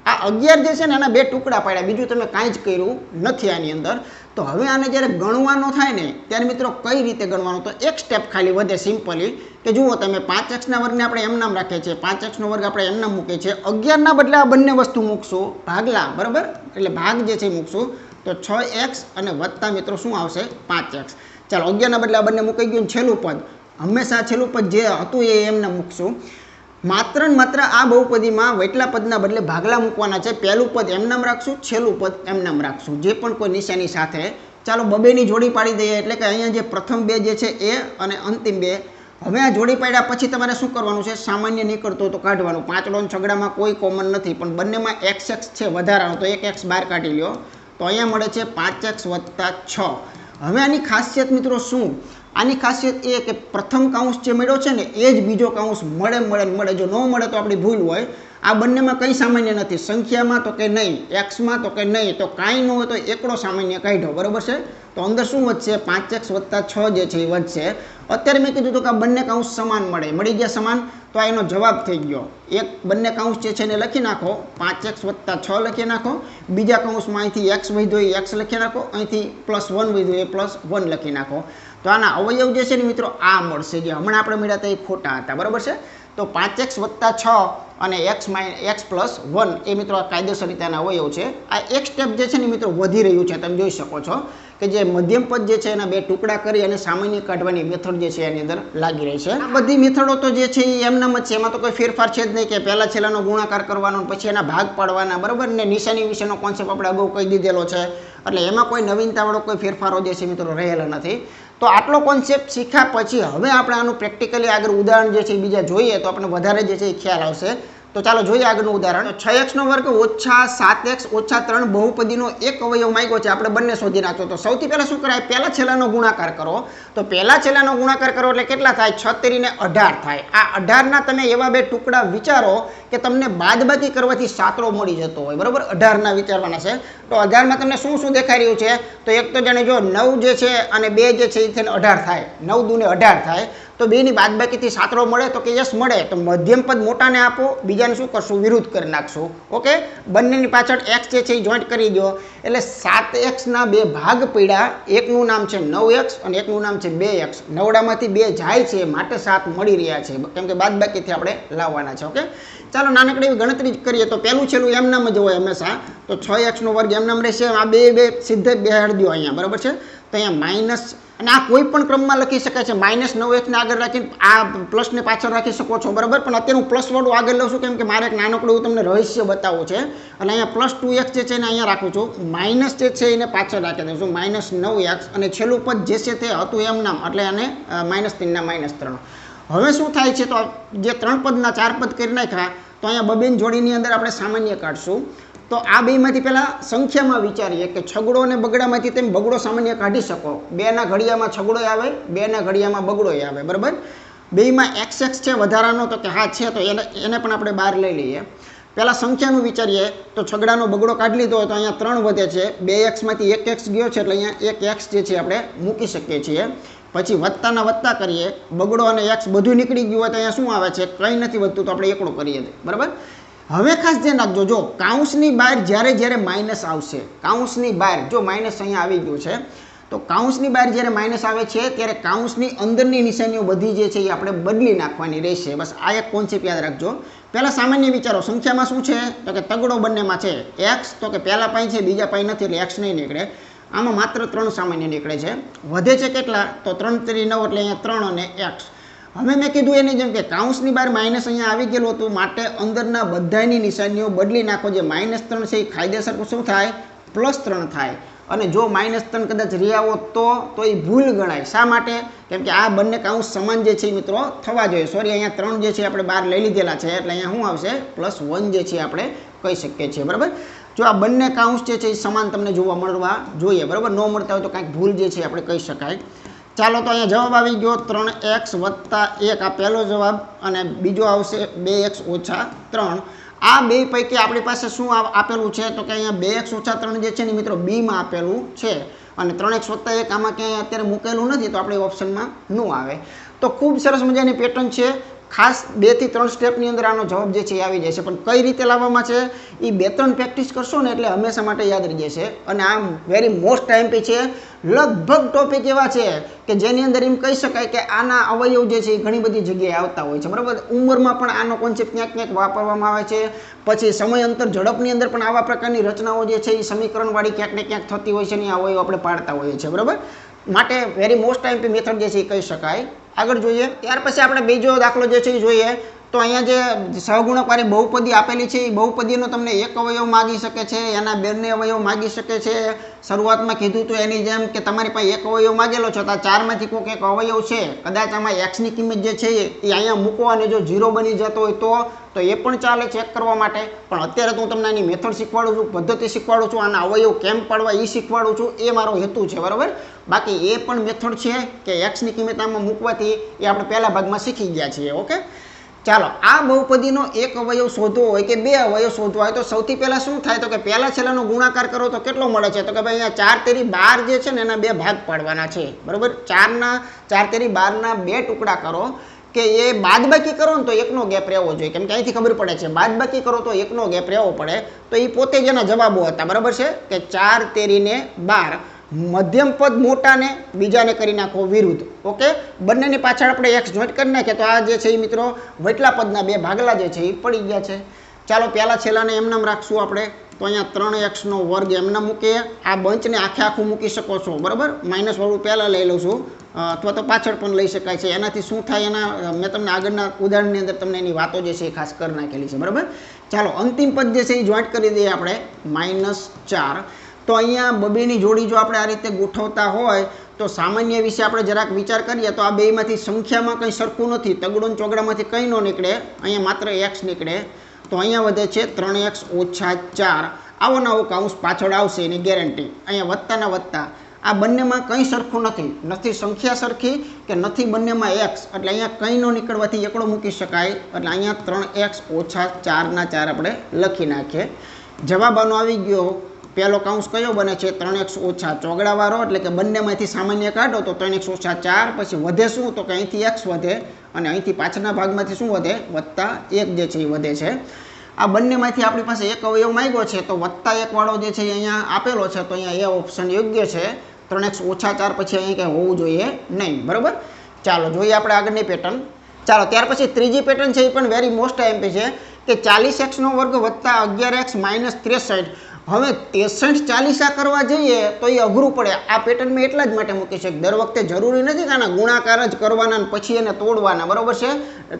આ 11 જે છે ને એના બે ટુકડા પાડ્યા, બીજું તમે કાંઈ જ કર્યું નથી આની અંદર. તો હવે આને જ્યારે ગણવાનો થાય ને ત્યારે મિત્રો કઈ રીતે ગણવાનો? તો એક સ્ટેપ ખાલી વધે સિમ્પલી કે જુઓ તમે 5x ના વર્ગને આપણે એમ નામ રાખીએ છીએ, 5x નો વર્ગ આપણે એમ નામ મૂકીએ છીએ. 11 ના બદલે આ બંને વસ્તુ મૂકશું ભાગલા, બરાબર, એટલે ભાગ જે છે મૂકશું. તો 6x અને વત્તા મિત્રો શું આવશે 5x. ચાલો 11 ના બદલે આ બંને મૂકાઈ ગયું. છેલ્લું પદ હંમેશા છેલ્લું પદ જે હતું એ એમને મૂકશું. માત્ર ને માત્ર આ બહુપદીમાં વૈટલા પદના બદલે ભાગલા મૂકવાના છે. પહેલું પદ એમ નામ રાખશું, છેલ્લું પદ એમ નામ રાખશું, જે પણ કોઈ નિશાની સાથે. ચાલો બબેની જોડી પાડી દઈએ, એટલે કે અહીંયા જે પ્રથમ બે જે છે એ અને અંતિમ બે. હવે આ જોડી પાડ્યા પછી તમારે શું કરવાનું છે? સામાન્ય નીકળતો તો કાઢવાનું. 5 અને છગડામાં કોઈ કોમન નથી પણ બંનેમાં x છે વધારાનો, તો એક x બહાર કાઢી લ્યો. તો અહીંયા મળે છે 5x વત્તા 6. હવે આની ખાસિયત મિત્રો શું? આની ખાસિયત એ કે પ્રથમ કાઉન્સ જે મળ્યો છે ને એ જ બીજો કાઉન્સ મળે. જો ન મળે તો આપણી ભૂલ હોય. આ બંનેમાં કંઈ સામાન્ય નથી. સંખ્યામાં તો કે નહીં, એક્સમાં તો કે નહીં, તો કાંઈ ન હોય તો એકડો સામાન્ય કાઢ્યો, બરાબર છે. તો અંદર શું વધશે? 5x વત્તા 6 જે છે એ વધશે. અત્યારે મેં કીધું હતું કે આ બંને કાઉન્સ સમાન મળી ગયા સમાન, તો આ એનો જવાબ થઈ ગયો. એક બંને કાઉન્સ જે છે એને લખી નાખો, 5x વત્તા 6 લખી નાખો. બીજા કાઉન્સમાં અહીંથી x વધ્યો એ x લખી નાખો, અહીંથી +1 વધ્યો એ +1 લખી નાખો. તો આના અવયવ જે છે ને મિત્રો આ મળશે, જે હમણાં આપણે મળ્યા હતા એ ખોટા હતા, બરાબર છે. તો 5x વત્તા 6 અને x + 1 એ મિત્રો આ કાયદેસર રીતે આના અવયવ છે. આ એક સ્ટેપ જે છે ને મિત્રો વધી રહ્યું છે, તમે જોઈ શકો છો કે જે મધ્યમ પદ જે છે એના બે ટુકડા કરી અને સામાન્ય કાઢવાની મેથડ જે છે એની અંદર લાગી રહી છે. આ બધી મેથડો તો જે છે એ એમનામ જ છે, એમાં તો કોઈ ફેરફાર છે જ નહીં કે પહેલા છેલ્લાનો ગુણાકાર કરવાનો પછી એના ભાગ પાડવાના, બરાબર ને. નિશાની વિશેનો કોન્સેપ્ટ આપણે અગાઉ કહી દીધેલો છે, એટલે એમાં કોઈ નવીનતાવાળો કોઈ ફેરફારો જે છે મિત્રો રહેલા નથી. તો આટલો કોન્સેપ્ટ શીખ્યા પછી હવે આપણે આનું પ્રેક્ટિકલી આગળ ઉદાહરણ જે છે એ બીજા જોઈએ તો આપણે વધારે જે છે એ ખ્યાલ આવશે. તો ચાલો જોઈએ આગળનું ઉદાહરણ. 6x નો વર્ગ ઓછા 7x ઓછા 3 બહુપદીનો એક અવયવ માંગ્યો છે, આપણે બંને શોધી નાખો. તો સૌથી પહેલા શું કરાય? પહેલા છેલ્લાનો ગુણાકાર કરો. તો પહેલા છેલ્લાનો ગુણાકાર કરો એટલે કેટલા થાય? 6 ને 18 થાય. આ 18ના તમે એવા બે ટુકડા વિચારો કે તમને બાદબાકી કરવાથી સાતડો મળી જતો હોય, બરાબર. 18ના વિચારવાના છે. તો 18માં તમને શું શું દેખાઈ રહ્યું છે? તો એક તો જાણે જો 9 જે છે અને 2 જે છે એ થઈને 18 થાય, 9 દૂને 18 થાય. તો બેની બાદબાકીથી સાતડો મળે તો કે યસ મળે. તો મધ્યમ પદ મોટાને આપો, બીજાને શું કરશું? વિરુદ્ધ કરી નાખશું. ઓકે, બંનેની પાછળ x જે છે એ જોઈન્ટ કરી દો એટલે 7x ના બે ભાગ પડ્યા. એકનું નામ છે 9x અને એકનું નામ છે 2x. નવડામાંથી 2 જાય છે માટે 7 મળી રહ્યા છે, કેમ કે બાદબાકીથી આપણે લાવવાના છે. ઓકે, ચાલો નાનકડી એવી ગણતરી કરીએ. તો પહેલું છેલ્લું એમ નામ જ હોય હંમેશા. તો 6x નો વર્ગ એમ નામ રહેશે. આ બે સીધે બેહાડી દો અહીંયા, બરાબર છે. તો અહીંયા માઇનસ, અને આ કોઈ પણ ક્રમમાં લખી શકાય છે. -9x ને આગળ રાખીને આ પ્લસને પાછળ રાખી શકો છો, બરાબર. પણ અત્યારે હું પ્લસ વાળું આગળ લઉં છું કેમ કે મારે એક નાનકડું એવું તમને રહસ્ય બતાવવું છે. અને અહીંયા +2x જે છે એને અહીંયા રાખું છું, માઇનસ જે છે એને પાછળ રાખી દઉં છું, -9x અને છેલ્લું પદ જે છે તે હતું એમ નામ, એટલે આને -3 ના -3. હવે શું થાય છે? તો જે 3 પદના 4 પદ કરી નાખ્યા તો અહીંયા બબેન જોડીની અંદર આપણે સામાન્ય કાઢશું. તો આ બેમાંથી પહેલાં સંખ્યામાં વિચારીએ કે છગડો અને બગડામાંથી તમે બગડો સામાન્ય કાઢી શકો. 2ના ઘડિયામાં છગડો આવે, 2ના ઘડિયામાં બગડો આવે, બરાબર. બેમાં x છે વધારાનો, તો કે હા છે, તો એને પણ આપણે બહાર લઈ લઈએ. પહેલાં સંખ્યાનું વિચારીએ તો છગડાનો બગડો કાઢી લીધો હોય તો અહીંયા 3 વધે છે. 2xમાંથી 1x ગયો છે એટલે અહીંયા 1x જે છે આપણે મૂકી શકીએ છીએ. પછી વત્તાના વત્તા કરીએ, બગડો અને x બધું નીકળી ગયું હોય તો અહીંયા શું આવે છે? કંઈ નથી વધતું, તો આપણે એકડો કરીએ, બરાબર. હવે ખાસ ધ્યાન રાખજો, જો કાઉન્સની બહાર જ્યારે માઇનસ આવશે, કાઉન્સની બહાર જો માઇનસ અહીંયા આવી ગયું છે, તો કાઉન્સની બહાર જ્યારે માઇનસ આવે છે ત્યારે કાઉન્સની અંદરની નિશાનીઓ બધી જે છે એ આપણે બદલી નાખવાની રહેશે. બસ આ એક કોન્સેપ્ટ યાદ રાખજો. પહેલાં સામાન્ય વિચારો, સંખ્યામાં શું છે? તો કે તગડો બંનેમાં છે x, તો કે પહેલા પાઈ છે બીજા પાઈ નથી એટલે x નહીં નીકળે. આમાં માત્ર 3 સામાન્ય નીકળે છે. વધે છે કેટલા? તો 3 × 3 = 9 એટલે અહીંયા 3 અને x. હવે મેં કીધું એની જેમ કે કાઉન્સની બહાર માઇનસ અહીંયા આવી ગયેલું હતું માટે અંદરના બધાની નિશાનીઓ બદલી નાખો. જે -3 છે એ કાયદેસર શું થાય? +3 થાય. અને જો -3 કદાચ રહ્યા હોત તો એ ભૂલ ગણાય. શા માટે? કેમ કે આ બંને કાઉન્સ સમાન જે છે મિત્રો થવા જોઈએ. સોરી, અહીંયા 3 જે છે આપણે બહાર લઈ લીધેલા છે એટલે અહીંયા શું આવશે +1 જે છે આપણે કહી શકીએ છીએ. બરાબર, જો આ બંને કાઉન્સ જે છે એ સમાન તમને જોવા મળવા જોઈએ. બરાબર, ન મળતા હોય તો કાંઈક ભૂલ જે છે આપણે કહી શકાય. ચાલો, તો અહીંયા જવાબ આવી ગયો 3x + 1 આ પહેલો જવાબ, અને બીજો આવશે 2x - 3. આ બે પૈકી આપણી પાસે શું આપેલું છે તો કે અહીંયા 2x - 3 જે છે ને મિત્રો બીમાં આપેલું છે, અને 3x + 1 આમાં ક્યાંય અત્યારે મૂકેલું નથી તો આપણે ઓપ્શનમાં ન આવે. તો ખૂબ સરસ મજાની પેટર્ન છે. ખાસ 2 થી 3 સ્ટેપની અંદર આનો જવાબ જે છે એ આવી જશે, પણ કઈ રીતે લાવવામાં છે એ 2-3 પ્રેક્ટિસ કરશો ને એટલે હંમેશા માટે યાદ રહી જશે. અને આ વેરી મોસ્ટ ટાઈમપી છે. લગભગ ટોપિક એવા છે કે જેની અંદર એમ કહી શકાય કે આના અવયવ જે છે એ ઘણી બધી જગ્યાએ આવતા હોય છે. બરાબર, ઉંમરમાં પણ આનો કોન્સેપ્ટ ક્યાંક ક્યાંક વાપરવામાં આવે છે. પછી સમય અંતર ઝડપની અંદર પણ આવા પ્રકારની રચનાઓ જે છે એ સમીકરણવાળી ક્યાંક ને ક્યાંક થતી હોય છે ને આ અવયવ આપણે પાડતા હોઈએ છીએ. બરાબર, માટે વેરી મોસ્ટ ટાઈમપી મેથડ જે છે એ કહી શકાય. આગળ જોઈએ, ત્યાર પછી આપણે બીજો દાખલો જે છે એ જોઈએ. તો અહીંયા જે સહગુણકવાળી બહુપદી આપેલી છે એ બહુપદીનો તમને એક અવયવ માગી શકે છે, એના બંને અવયવ માગી શકે છે. શરૂઆતમાં કીધું હતું એની જેમ કે તમારી પાસે એક અવયવ માગેલો છે તો આ 4માંથી કોઈક એક અવયવ છે, કદાચ આમાં x ની કિંમત જે છે એ અહીંયા મૂકો અને જો 0 બની જતો હોય તો એ પણ ચાલે ચેક કરવા માટે. પણ અત્યારે તો હું તમને આની મેથડ શીખવાડું છું, પદ્ધતિ શીખવાડું છું, આના અવયવ કેમ પાડવા એ શીખવાડું છું, એ મારો હેતુ છે. બરાબર, બાકી એ પણ મેથડ છે કે x ની કિંમત આમાં મૂકવાથી એ આપણે પહેલા ભાગમાં શીખી ગયા છીએ. ઓકે, ચાલો, આ બહુપદીનો એક અવયવ શોધવો હોય કે બે અવયવ શોધવા હોય તો સૌથી પહેલાં શું થાય તો કે પહેલા છેલ્લાનો ગુણાકાર કરો તો કેટલો મળે છે તો કે ભાઈ અહીંયા 4 તેરી 12 જે છે ને એના 2 ભાગ પાડવાના છે. બરાબર, 4 તેરી 12ના 2 ટુકડા કરો કે એ બાદબાકી કરો ને તો એકનો ગેપ રહેવો જોઈએ, કેમ કે અહીંથી ખબર પડે છે બાદબાકી કરો તો એકનો ગેપ રહેવો પડે. તો એ પોતે જ એના જવાબો હતા. બરાબર છે કે 4 તેરીને 12, મધ્યમ પદ મોટાને બીજાને કરી નાખો વિરુદ્ધ. ઓકે, બંનેની પાછળ આપણે x જોઈન્ટ કરી નાખીએ તો આ જે છે એ મિત્રો વચલા પદના 2 ભાગલા જે છે એ પડી ગયા છે. ચાલો, પહેલા છેલ્લાને એમનામ રાખશું આપણે. તો અહીંયા 3x² એમના મૂકીએ. આ બંચને આખું મૂકી શકો છો. બરાબર, માઇનસ વાળું પહેલાં લઈ લઉં છું, અથવા તો પાછળ પણ લઈ શકાય છે. એનાથી શું થાય એના મેં તમને આગળના ઉદાહરણની અંદર તમને એની વાતો જે છે એ ખાસ કરી નાખેલી છે. બરાબર, ચાલો, અંતિમ પદ જે છે એ જોઈન્ટ કરી દઈએ આપણે -4. તો અહીંયા બબેની જોડી જો આપણે આ રીતે ગોઠવતા હોય તો સામાન્ય વિશે આપણે જરાક વિચાર કરીએ તો આ બેમાંથી સંખ્યામાં કંઈ સરખું નથી. તગડો ચોગડામાંથી કંઈ ન નીકળે, અહીંયા માત્ર x નીકળે. તો અહીંયા વધે છે 3x - 4. આવો નવો કાઉન્સ પાછળ આવશે એની ગેરંટી. અહીંયા વત્તાના વત્તા, આ બંનેમાં કંઈ સરખું નથી સંખ્યા સરખી કે નથી બંનેમાં x, એટલે અહીંયા કંઈ ન નીકળવાથી એકડો મૂકી શકાય. એટલે અહીંયા 3x - 4ના 4 આપણે લખી નાખીએ. જવાબ આનો આવી ગયો. પહેલો કાઉન્સ કયો બને છે 3x - ચોગડાવાળો, એટલે કે બંનેમાંથી સામાન્ય કાઢો તો 3x - 4. પછી વધે શું તો કે અહીંથી x વધે અને અહીંથી પાછળના ભાગમાંથી શું વધે +1 જે છે એ વધે છે. આ બંનેમાંથી આપણી પાસે એક અવયવ માંગ્યો છે તો +1 વાળો જે છે અહીંયા આપેલો છે તો અહીંયા એ ઓપ્શન યોગ્ય છે. 3x - 4 પછી અહીંયા કંઈ હોવું જોઈએ નહીં. બરાબર, ચાલો જોઈએ આપણે આગળની પેટર્ન. ચાલો, ત્યાર પછી ત્રીજી પેટર્ન છે એ પણ વેરી મોસ્ટ એમ્પી છે કે 40x² + 11x - 63. હવે 63 40 આ કરવા જઈએ તો એ અઘરું પડે. આ પેટર્ન મેં એટલા જ માટે મૂકી છે દર વખતે જરૂરી નથી કે આના ગુણાકાર જ કરવાના ને પછી એને તોડવાના. બરાબર છે,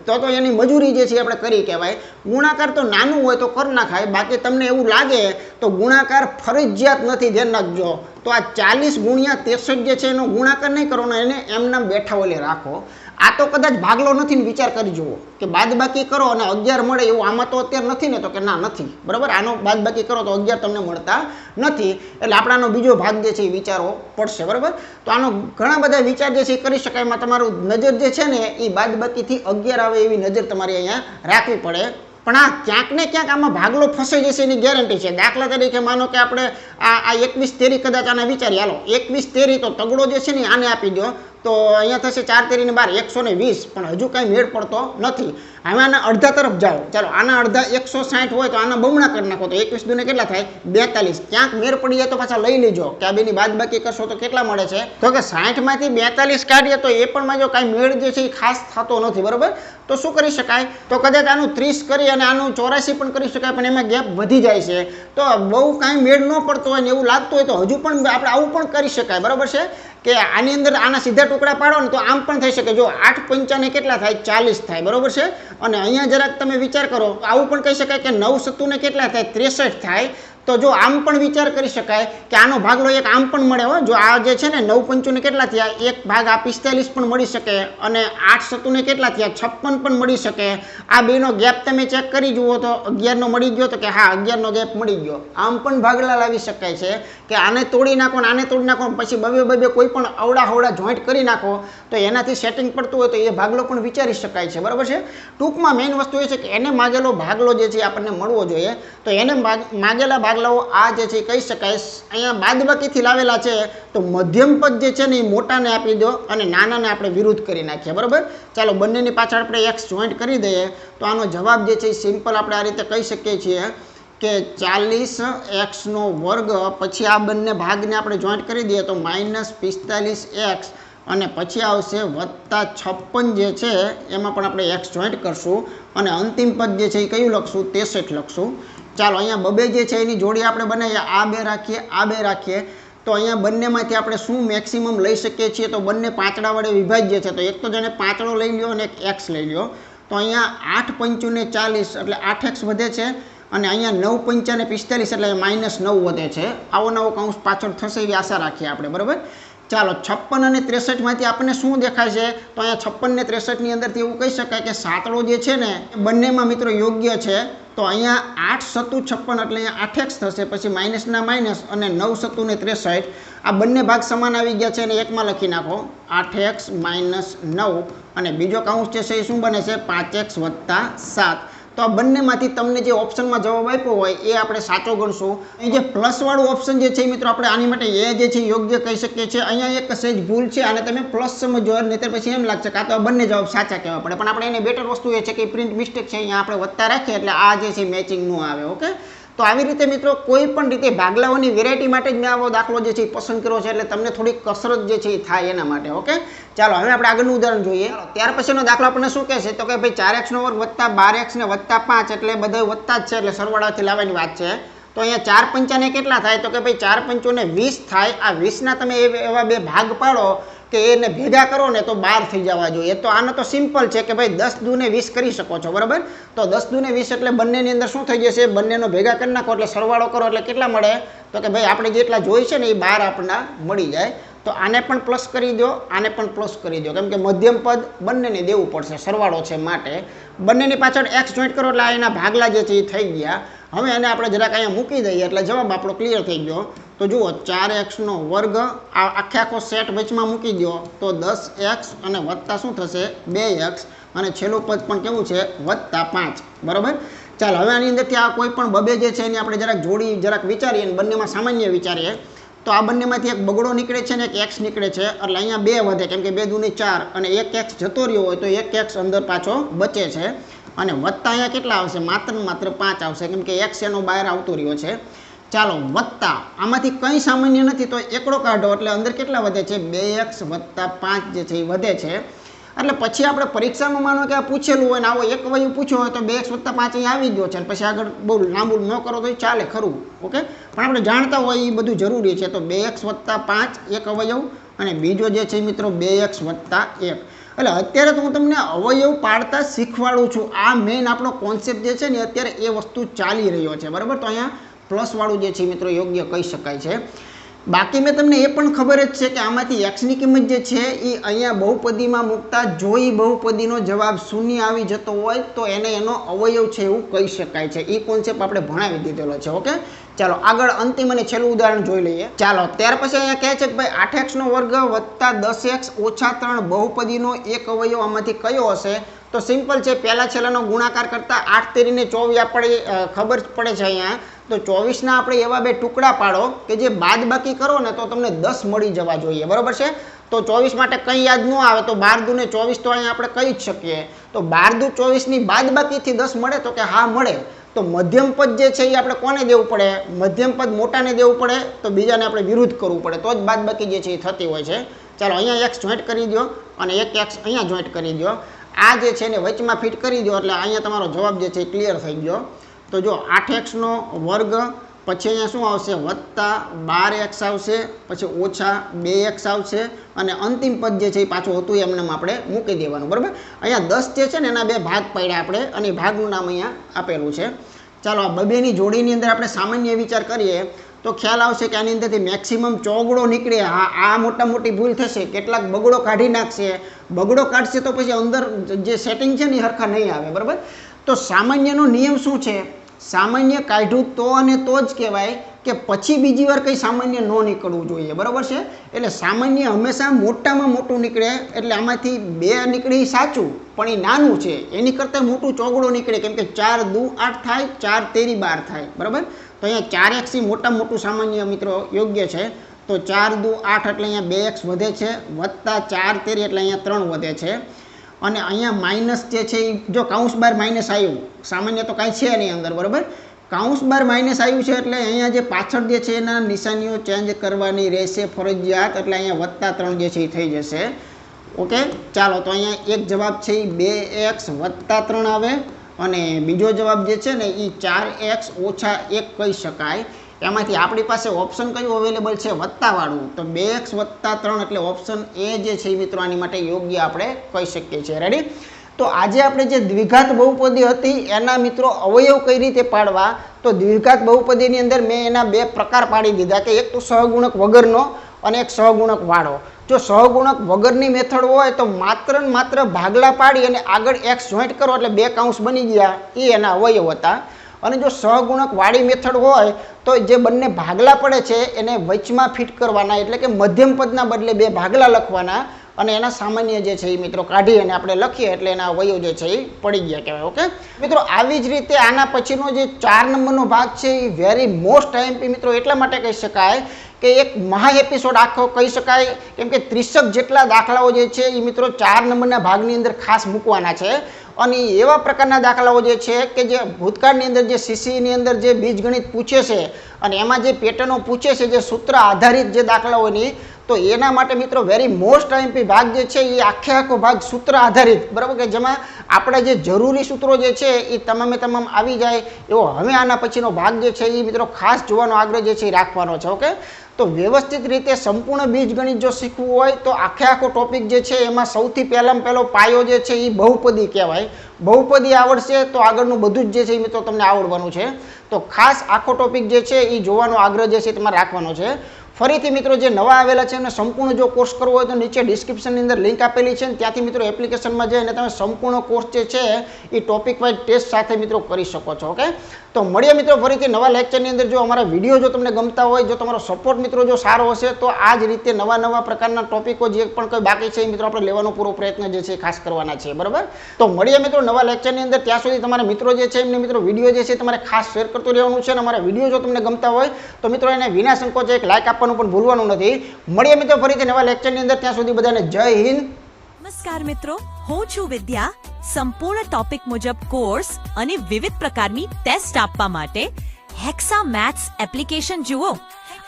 તો એની મજૂરી જે છે આપણે કરી કહેવાય. ગુણાકાર તો નાનું હોય તો કરી નાખાય, બાકી તમને એવું લાગે તો ગુણાકાર ફરજિયાત નથી, ધ્યાન રાખજો. તો આ 40 × 63 જે છે એનો ગુણાકાર નહીં કરવાનો, એને એમનામ બેઠા ઓલે રાખો. આ તો કદાચ ભાગલો નથી ને વિચાર કરી જુઓ કે બાદબાકી કરો અને 11 મળે એવું આમાં તો અત્યારે નથી ને તો કે ના નથી. બરાબર, આનો બાદબાકી કરો તો 11 તમને મળતા નથી, એટલે આપણાનો બીજો ભાગ જે છે એ વિચારવો પડશે. બરાબર, તો આનો ઘણા બધા વિચાર જે છે એ કરી શકાય. એમાં તમારું નજર જે છે ને એ બાદબાકીથી 11 આવે એવી નજર તમારે અહીંયા રાખવી પડે. પણ આ ક્યાંક ને ક્યાંક આમાં ભાગલો ફસાઈ જશે એની ગેરંટી છે. દાખલા તરીકે માનો કે આપણે આ 21 તેરી કદાચ આને વિચારીએ, હાલો 21 તેરી તો તગડો જે છે ને આને આપી દો તો અહીંયા થશે 4 તેરીને 12 120, પણ હજુ કાંઈ મેળ પડતો નથી. હવે આના અડધા તરફ જાઓ, ચાલો આના અડધા 160 હોય તો આના બમણા કરી નાખો તો 21 દુને કેટલા થાય 42. ક્યાંક મેળ પડી જાય તો પાછા લઈ લેજો કે આ બેની બાદબાકી કરશો તો કેટલા મળે છે તો કે 60માંથી 42 કાઢીએ તો એ પણ જો કાંઈ મેળ જે છે એ ખાસ થતો નથી. બરાબર, તો શું કરી શકાય તો કદાચ આનું 30 કરી અને આનું 84 પણ કરી શકાય, પણ એમાં ગેપ વધી જાય છે. તો બહુ કાંઈ મેળ ન પડતો હોય ને એવું લાગતું હોય તો હજુ પણ આપણે આવું પણ કરી શકાય. બરાબર છે કે આની અંદર આના સીધા ટુકડા પાડો ને તો આમ પણ થઈ શકે. જો 8 પંચાને કેટલા થાય 40 થાય. બરાબર છે, અને અહીંયા જરાક તમે વિચાર કરો આવું પણ કહી શકાય કે 9 સત્તુને કેટલા થાય 63 થાય. તો જો આમ પણ વિચાર કરી શકાય કે આનો ભાગલો એક આમ પણ મળે હો, જો આ જે છે ને 9 પંચુને કેટલા થયા, એક ભાગ આ 45 પણ મળી શકે, અને 8 સતુને કેટલા થયા 56 પણ મળી શકે. આ બેનો ગેપ તમે ચેક કરી જુઓ તો 11 નો મળી ગયો, તો કે હા 11 નો ગેપ મળી ગયો. આમ પણ ભાગલા લાવી શકાય છે કે આને તોડી નાખો ને આને તોડી નાખો, પછી બબે કોઈ પણ અવડા હવડા જોઈન્ટ કરી નાખો તો એનાથી સેટિંગ પડતું હોય તો એ ભાગલો પણ વિચારી શકાય છે, બરાબર છે. ટૂંકમાં મેઇન વસ્તુ એ છે કે એને માગેલો ભાગલો જે છે આપણને મળવો જોઈએ. તો એને માગેલા ભાગલાઓ આ જે છે કહી શકાય. અહીંયા બાદબાકીથી લાવેલા છે તો મધ્યમ પદ જે છે ને એ મોટાને આપી દો અને નાનાને આપણે વિરુદ્ધ કરી નાખીએ, બરાબર. ચાલો બંનેની પાછળ આપણે એક્સ જોઈન્ટ કરી દઈએ તો આનો જવાબ જે છે એ સિમ્પલ આપણે આ રીતે કહી શકીએ છીએ કે 40x², પછી આ બંને ભાગને આપણે જોઈન્ટ કરી દઈએ તો -45x, અને પછી આવશે +56 જે છે એમાં પણ આપણે x જોઈન્ટ કરશું, અને અંતિમ પદ જે છે એ કયું લખશું 63 લખશું. ચાલો અહીંયા બબે જે છે એની જોડી આપણે બનાવીએ, આ બે રાખીએ, આ બે રાખીએ, તો અહીંયા બંનેમાંથી આપણે શું મેક્સિમમ લઈ શકીએ છીએ, તો બંને પાંચડા વડે વિભાજ્ય છે, તો એક તો જેને પાંચડો લઈ લ્યો અને એક x લઈ લ્યો. તો અહીંયા 8 પંચુને 40 એટલે 8x વધે છે, અને અહીંયા 9 પંચાને 45 એટલે -9 વધે છે. આવો નવો કૌંસ પાછળ થશે એવી આશા રાખીએ આપણે, બરાબર. ચાલો 56 અને 63 માંથી આપણને શું દેખાય છે, તો અહીંયા 56 ને 63 ની અંદરથી એવું કહી શકાય કે સાતડો જે છે ને બંનેમાં મિત્રો યોગ્ય છે. તો અહીંયા 8 સતુ 56 એટલે અહીંયા 8x થશે, પછી માઇનસના માઇનસ અને 9 સતુ ને 63, આ બંને ભાગ સમાન આવી ગયા છે અને એકમાં લખી નાખો 8x - 9, અને બીજો કૌંસ જે છે એ શું બને છે 5x + 7. તો આ બંનેમાંથી તમને જે ઓપ્શનમાં જવાબ આપ્યો હોય એ આપણે સાચો ગણશું. અહીં જે પ્લસવાળું ઓપ્શન જે છે મિત્રો આપણે આની માટે એ જે છે યોગ્ય કહી શકીએ છીએ. અહીંયા એક સહેજ ભૂલ છે, આને તમે પ્લસ સમજો, નહીંતર પછી એમ લાગશે કે આ તો આ બંને જવાબ સાચા કહેવા પડે, પણ આપણે એને બેટર વસ્તુ એ છે કે પ્રિન્ટ મિસ્ટેક છે, અહીંયા આપણે વત્તા રાખીએ એટલે આ જે છે મેચિંગ ન આવે. ઓકે, તો આવી રીતે મિત્રો કોઈ પણ રીતે ભાગલાઓની વેરાયટી માટે જ મેં આવો દાખલો જે છે એ પસંદ કર્યો છે, એટલે તમને થોડીક કસરત જે છે એ થાય એના માટે. ઓકે, ચાલો હવે આપણે આગળનું ઉદાહરણ જોઈએ. ત્યાર પછીનો દાખલો આપણને શું કહે છે, તો કે ભાઈ 4x² + 12x ને +5 એટલે બધા વત્તા જ છે, એટલે સરવાળાથી લાવવાની વાત છે. તો અહીંયા 4 પંચાને કેટલા થાય, તો કે ભાઈ 4 પંચોને 20 થાય. આ 20ના તમે એવા બે ભાગ પાડો કે એને ભેગા કરો ને તો 12 થઈ જવા જોઈએ. તો આનો તો સિમ્પલ છે કે ભાઈ 10 દૂને 20 કરી શકો છો, બરાબર. તો 10 દૂને 20 એટલે બંનેની અંદર શું થઈ જશે, બંનેનો ભેગા કરી નાખો એટલે સરવાળો કરો એટલે કેટલા મળે, તો કે ભાઈ આપણે જેટલા જોઈ છે ને એ 12 આપણને મળી જાય. તો આને પણ પ્લસ કરી દો, આને પણ પ્લસ કરી દો, કેમ કે મધ્યમ પદ બંનેને દેવું પડશે, સરવાળો છે માટે. બંનેની પાછળ x જોઈન્ટ કરો એટલે એના ભાગલા જે છે એ થઈ ગયા. હવે એને આપણે જરાક અહીંયા મૂકી દઈએ એટલે જવાબ આપણો ક્લિયર થઈ ગયો. તો જુઓ 4x² આ આખો સેટ વચમાં મૂકી દો તો 10x અને વત્તા શું થશે 2x, અને છેલ્લું પદ પણ કેવું છે +5, બરાબર. ચાલો હવે આની અંદરથી આ કોઈ પણ બબે જે છે એની આપણે જરાક જોડી જરાક વિચારીએ અને બંનેમાં સામાન્ય વિચારીએ. તો આ બંનેમાંથી એક બગડો નીકળે છે ને એક x નીકળે છે, એટલે અહીંયા 2 વધે, કેમ કે 2 દૂની 4 અને 1x જતો રહ્યો હોય તો 1x અંદર પાછો બચે છે, અને વત્તા અહીંયા કેટલા આવશે, માત્ર 5 આવશે, કેમ કે x એનો બહાર આવતો રહ્યો છે. ચાલો વત્તા આમાંથી કંઈ સામાન્ય નથી તો એકડો કાઢો એટલે અંદર કેટલા વધે છે 2x + 5 જે છે એ વધે છે. એટલે પછી આપણે પરીક્ષામાં માનો કે આ પૂછેલું હોય ને આવો એક અવયવ પૂછ્યો હોય તો 2x + 5 અહીંયા આવી ગયો છે, પછી આગળ બહુ લાંબુ ન કરો તો ચાલે ખરું. ઓકે, પણ આપણે જાણતા હોય એ બધું જરૂરી છે. તો 2x + 5 એક અવયવ, અને બીજો જે છે મિત્રો 2x + 1. એટલે અત્યારે તો હું તમને અવયવ પાડતા શીખવાડું છું. આ મેઇન આપણો કોન્સેપ્ટ જે છે ને અત્યારે એ વસ્તુ ચાલી રહ્યો છે, બરાબર. તો અહીંયા પ્લસવાળું જે છે મિત્રો યોગ્ય કહી શકાય છે. બાકી મેં તમને એ પણ ખબર જ છે કે આમાંથી એક્સની કિંમત જે છે એ અહીંયા બહુપદીમાં મૂકતા જોઈ બહુપદીનો જવાબ શૂન્ય આવી જતો હોય તો એને એનો અવયવ છે એવું કહી શકાય છે. એ કોન્સેપ્ટ આપણે ભણાવી દીધેલો છે. ઓકે, ચાલો આગળ અંતિમ અને છેલ્લું ઉદાહરણ જોઈ લઈએ. ચાલો ત્યાર પછી અહીંયા કહે છે કે ભાઈ 8x² + 10x - 3 બહુપદીનો એક અવયવ આમાંથી કયો હશે. તો સિમ્પલ છે, પહેલા છેલ્લાનો ગુણાકાર કરતા 8 તેરીને 24 આપણે ખબર પડે છે અહીંયા. તો 24ના આપણે એવા બે ટુકડા પાડો કે જે બાદબાકી કરો ને તો તમને 10 મળી જવા જોઈએ, બરાબર છે. તો 24 માટે કંઈ યાદ ન આવે તો 12 દૂને 24 તો અહીંયા આપણે કહી જ શકીએ. તો 12 દૂ 24 ની બાદબાકીથી 10 મળે, તો કે હા મળે. તો મધ્યમ પદ જે છે એ આપણે કોને દેવું પડે, મધ્યમ પદ મોટાને દેવું પડે, તો બીજાને આપણે વિરુદ્ધ કરવું પડે, તો જ બાદબાકી જે છે એ થતી હોય છે. ચાલો અહીંયા x જોઈન્ટ કરી દો અને એક x અહીંયા જોઈન્ટ કરી દો. આ જે છે ને વચમાં ફિટ કરી દો એટલે અહીંયા તમારો જવાબ જે છે એ ક્લિયર થઈ ગયો. તો જો 8x², પછી અહીંયા શું આવશે +12x આવશે, પછી -2x આવશે, અને અંતિમ પદ જે છે એ પાછું હતું એમને આપણે મૂકી દેવાનું, બરાબર. અહીંયા 10 જે છે ને એના બે ભાગ પાડ્યા આપણે, અને ભાગનું નામ અહીંયા આપેલું છે. ચાલો આ બબેની જોડીની અંદર આપણે સામાન્ય વિચાર કરીએ તો ખ્યાલ આવશે કે આની અંદરથી મેક્સિમમ ચોગડો નીકળે. આ મોટા મોટી ભૂલ થશે, કેટલાક બગડો કાઢી નાખશે. બગડો કાઢશે તો પછી અંદર જે સેટિંગ છે ને એ હરખા નહીં આવે, બરાબર. તો સામાન્યનો નિયમ શું છે? સામાન્ય કાઢ્યું તો અને તો જ કહેવાય કે પછી બીજી વાર કંઈ સામાન્ય ન નીકળવું જોઈએ, બરાબર છે. એટલે સામાન્ય હંમેશા મોટામાં મોટું નીકળે. એટલે આમાંથી 2 નીકળે એ સાચું, પણ એ નાનું છે. એની કરતાં મોટું ચોગડો નીકળે, કેમ કે 4 દુ 8 થાય, 4 તેરી 12 થાય, બરાબર. તો અહીંયા 4x મોટામાં મોટું સામાન્ય મિત્રો યોગ્ય છે. તો 4 દુ 8 એટલે અહીંયા 2x વધે છે, વત્તા 4 તેરી એટલે અહીંયા 3 વધે છે. અને અહીંયા માઇનસ જે છે એ જો કૌંસ બાર માઇનસ આવ્યું, સામાન્ય તો કાંઈ છે નહીં અંદર, બરાબર. કૌંસ બાર માઇનસ આવ્યું છે એટલે અહીંયા જે પાછળ જે છે એના નિશાનીઓ ચેન્જ કરવાની રહેશે ફરજિયાત. એટલે અહીંયા વત્તા 3 જે છે એ થઈ જશે. ઓકે, ચાલો તો અહીંયા એક જવાબ છે એ 2x વત્તા 3 આવે, અને બીજો જવાબ જે છે ને એ 4x ઓછા 1 કહી શકાય. એમાંથી આપણી પાસે ઓપ્શન કયું અવેલેબલ છે? વત્તાવાળું. તો 2x વત્તા 3 એટલે ઓપ્શન એ જે છે મિત્રો આની માટે યોગ્ય આપણે કહી શકીએ છીએ. રેડી? તો આજે આપણે જે દ્વિઘાત બહુપદી હતી એના મિત્રો અવયવ કઈ રીતે પાડવા, તો દ્વિઘાત બહુપદીની અંદર મેં એના 2 પ્રકાર પાડી દીધા, કે એક તો સહગુણક વગરનો અને એક સહગુણક વાળો. જો સહગુણક વગરની મેથડ હોય તો માત્ર ને માત્ર ભાગલા પાડી અને આગળ x જોઈન્ટ કરો એટલે 2 કૌંસ બની ગયા, એ એના અવયવ હતા. અને જો સહગુણક વાળી મેથડ હોય તો જે બંને ભાગલા પડે છે એને વચમાં ફિટ કરવાના, એટલે કે મધ્યમ પદના બદલે 2 ભાગલા લખવાના અને એના સામાન્ય જે છે એ મિત્રો કાઢી અને આપણે લખીએ એટલે એના અવયવ જે છે એ પડી ગયા કહેવાય. ઓકે મિત્રો, આવી જ રીતે આના પછીનો જે 4 નંબરનો ભાગ છે એ વેરી મોસ્ટ આઈએમપી મિત્રો એટલા માટે કહી શકાય કે એક મહા એપિસોડ આખો કહી શકાય, કેમ કે 30 જેટલા દાખલાઓ જે છે એ મિત્રો 4 નંબરના ભાગની અંદર ખાસ મૂકવાના છે. અને એવા પ્રકારના દાખલાઓ જે છે કે જે ભૂતકાળની અંદર જે સીસીની અંદર જે બીજગણિત પૂછે છે અને એમાં જે પેટર્નો પૂછે છે, જે સૂત્ર આધારિત જે દાખલાઓની, તો એના માટે મિત્રો વેરી મોસ્ટ આઈએમપી ભાગ જે છે એ આખો ભાગ સૂત્ર આધારિત, બરાબર, કે જેમાં આપણા જે જરૂરી સૂત્રો જે છે એ તમામે તમામ આવી જાય એવો હવે આના પછીનો ભાગ જે છે એ મિત્રો ખાસ જોવાનો આગ્રહ જે છે એ રાખવાનો છે. ઓકે, તો વ્યવસ્થિત રીતે સંપૂર્ણ બીજગણિત જો શીખવું હોય તો આખો ટોપિક જે છે એમાં સૌથી પહેલામાં પહેલો પાયો જે છે એ બહુપદી કહેવાય. બહુપદી આવડશે તો આગળનું બધું જ જે છે એ મિત્રો તમને આવડવાનું છે. તો ખાસ આખો ટોપિક જે છે એ જોવાનો આગ્રહ જે છે તમારે રાખવાનો છે. ફરીથી મિત્રો જે નવા આવેલા છે એમને સંપૂર્ણ જો કોર્સ કરવો હોય તો નીચે ડિસ્ક્રિપ્શનની અંદર લિંક આપેલી છે, ત્યાંથી મિત્રો એપ્લિકેશનમાં જઈને તમે સંપૂર્ણ કોર્સ જે છે એ ટોપિક વાઇઝ ટેસ્ટ સાથે મિત્રો કરી શકો છો. ઓકે, તો મળીએ મિત્રો ફરીથી નવા લેક્ચરની અંદર. જો અમારા વિડીયો જો તમને ગમતા હોય, જો તમારો સપોર્ટ મિત્રો જો સારો હશે તો આ જ રીતે નવા પ્રકારના ટોપિકો જે પણ કોઈ બાકી છે એ મિત્રો આપણે લેવાનો પૂરો પ્રયત્ન જે છે ખાસ કરવાના છે, બરાબર. તો મળીએ મિત્રો નવા લેક્ચરની અંદર. ત્યાં સુધી તમારા મિત્રો જે છે એમને મિત્રો વિડીયો જે છે તમારે ખાસ શેર કરતું રહેવાનું છે. અને અમારા વિડીયો જો તમને ગમતા હોય તો મિત્રો એને વિના સંકોચે એક લાઇક આપવાનું પણ ભૂલવાનું નથી. મળીએ મિત્રો ફરીથી નવા લેક્ચરની અંદર. ત્યાં સુધી બધાને જય હિન્દ. નમસ્કાર મિત્રો, હું છું વિદ્યા. સંપૂર્ણ ટોપિક મુજબ કોર્સ અને વિવિધ પ્રકારની ટેસ્ટ આપવા માટે હેક્સા મેથ્સ એપ્લિકેશન જુઓ.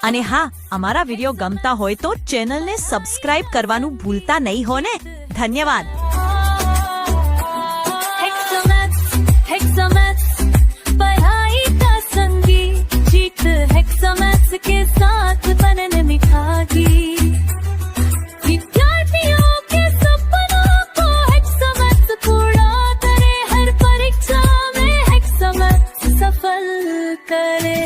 અને હા, અમારા વિડીયો ગમતા હોય તો ચેનલને સબસ્ક્રાઇબ કરવાનું ભૂલતા નહીં હો ને. ધન્યવાદ. पढ़ाई का संगी जीत हेक्सामैथ्स के साथ बनने निभागी. विद्यार्थियों के सपनों को हेक्सामैथ्स पूरा करे, हर परीक्षा में हेक्सामैथ्स सफल करे.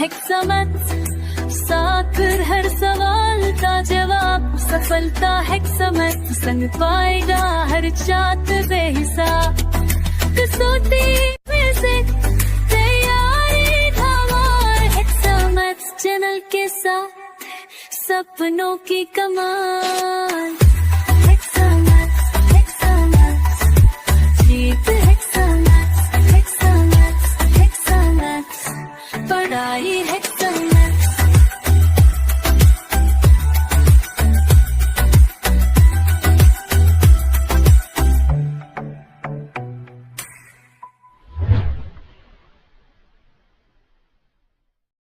हेक्सामैथ्स साथ हर सवाल का जवाब, सफलता हेक्सामैथ्स संग पाएगा हर चात बेहिसाब. कसौटी में से तैयारी धमाल, हेक्सामैथ्स चैनल के साथ सपनों की कमाल. हेक्सामैथ्स जीत हेक्सामैथ्स, हेक्सामैथ्स पढ़ाई हेक्सामैथ्स.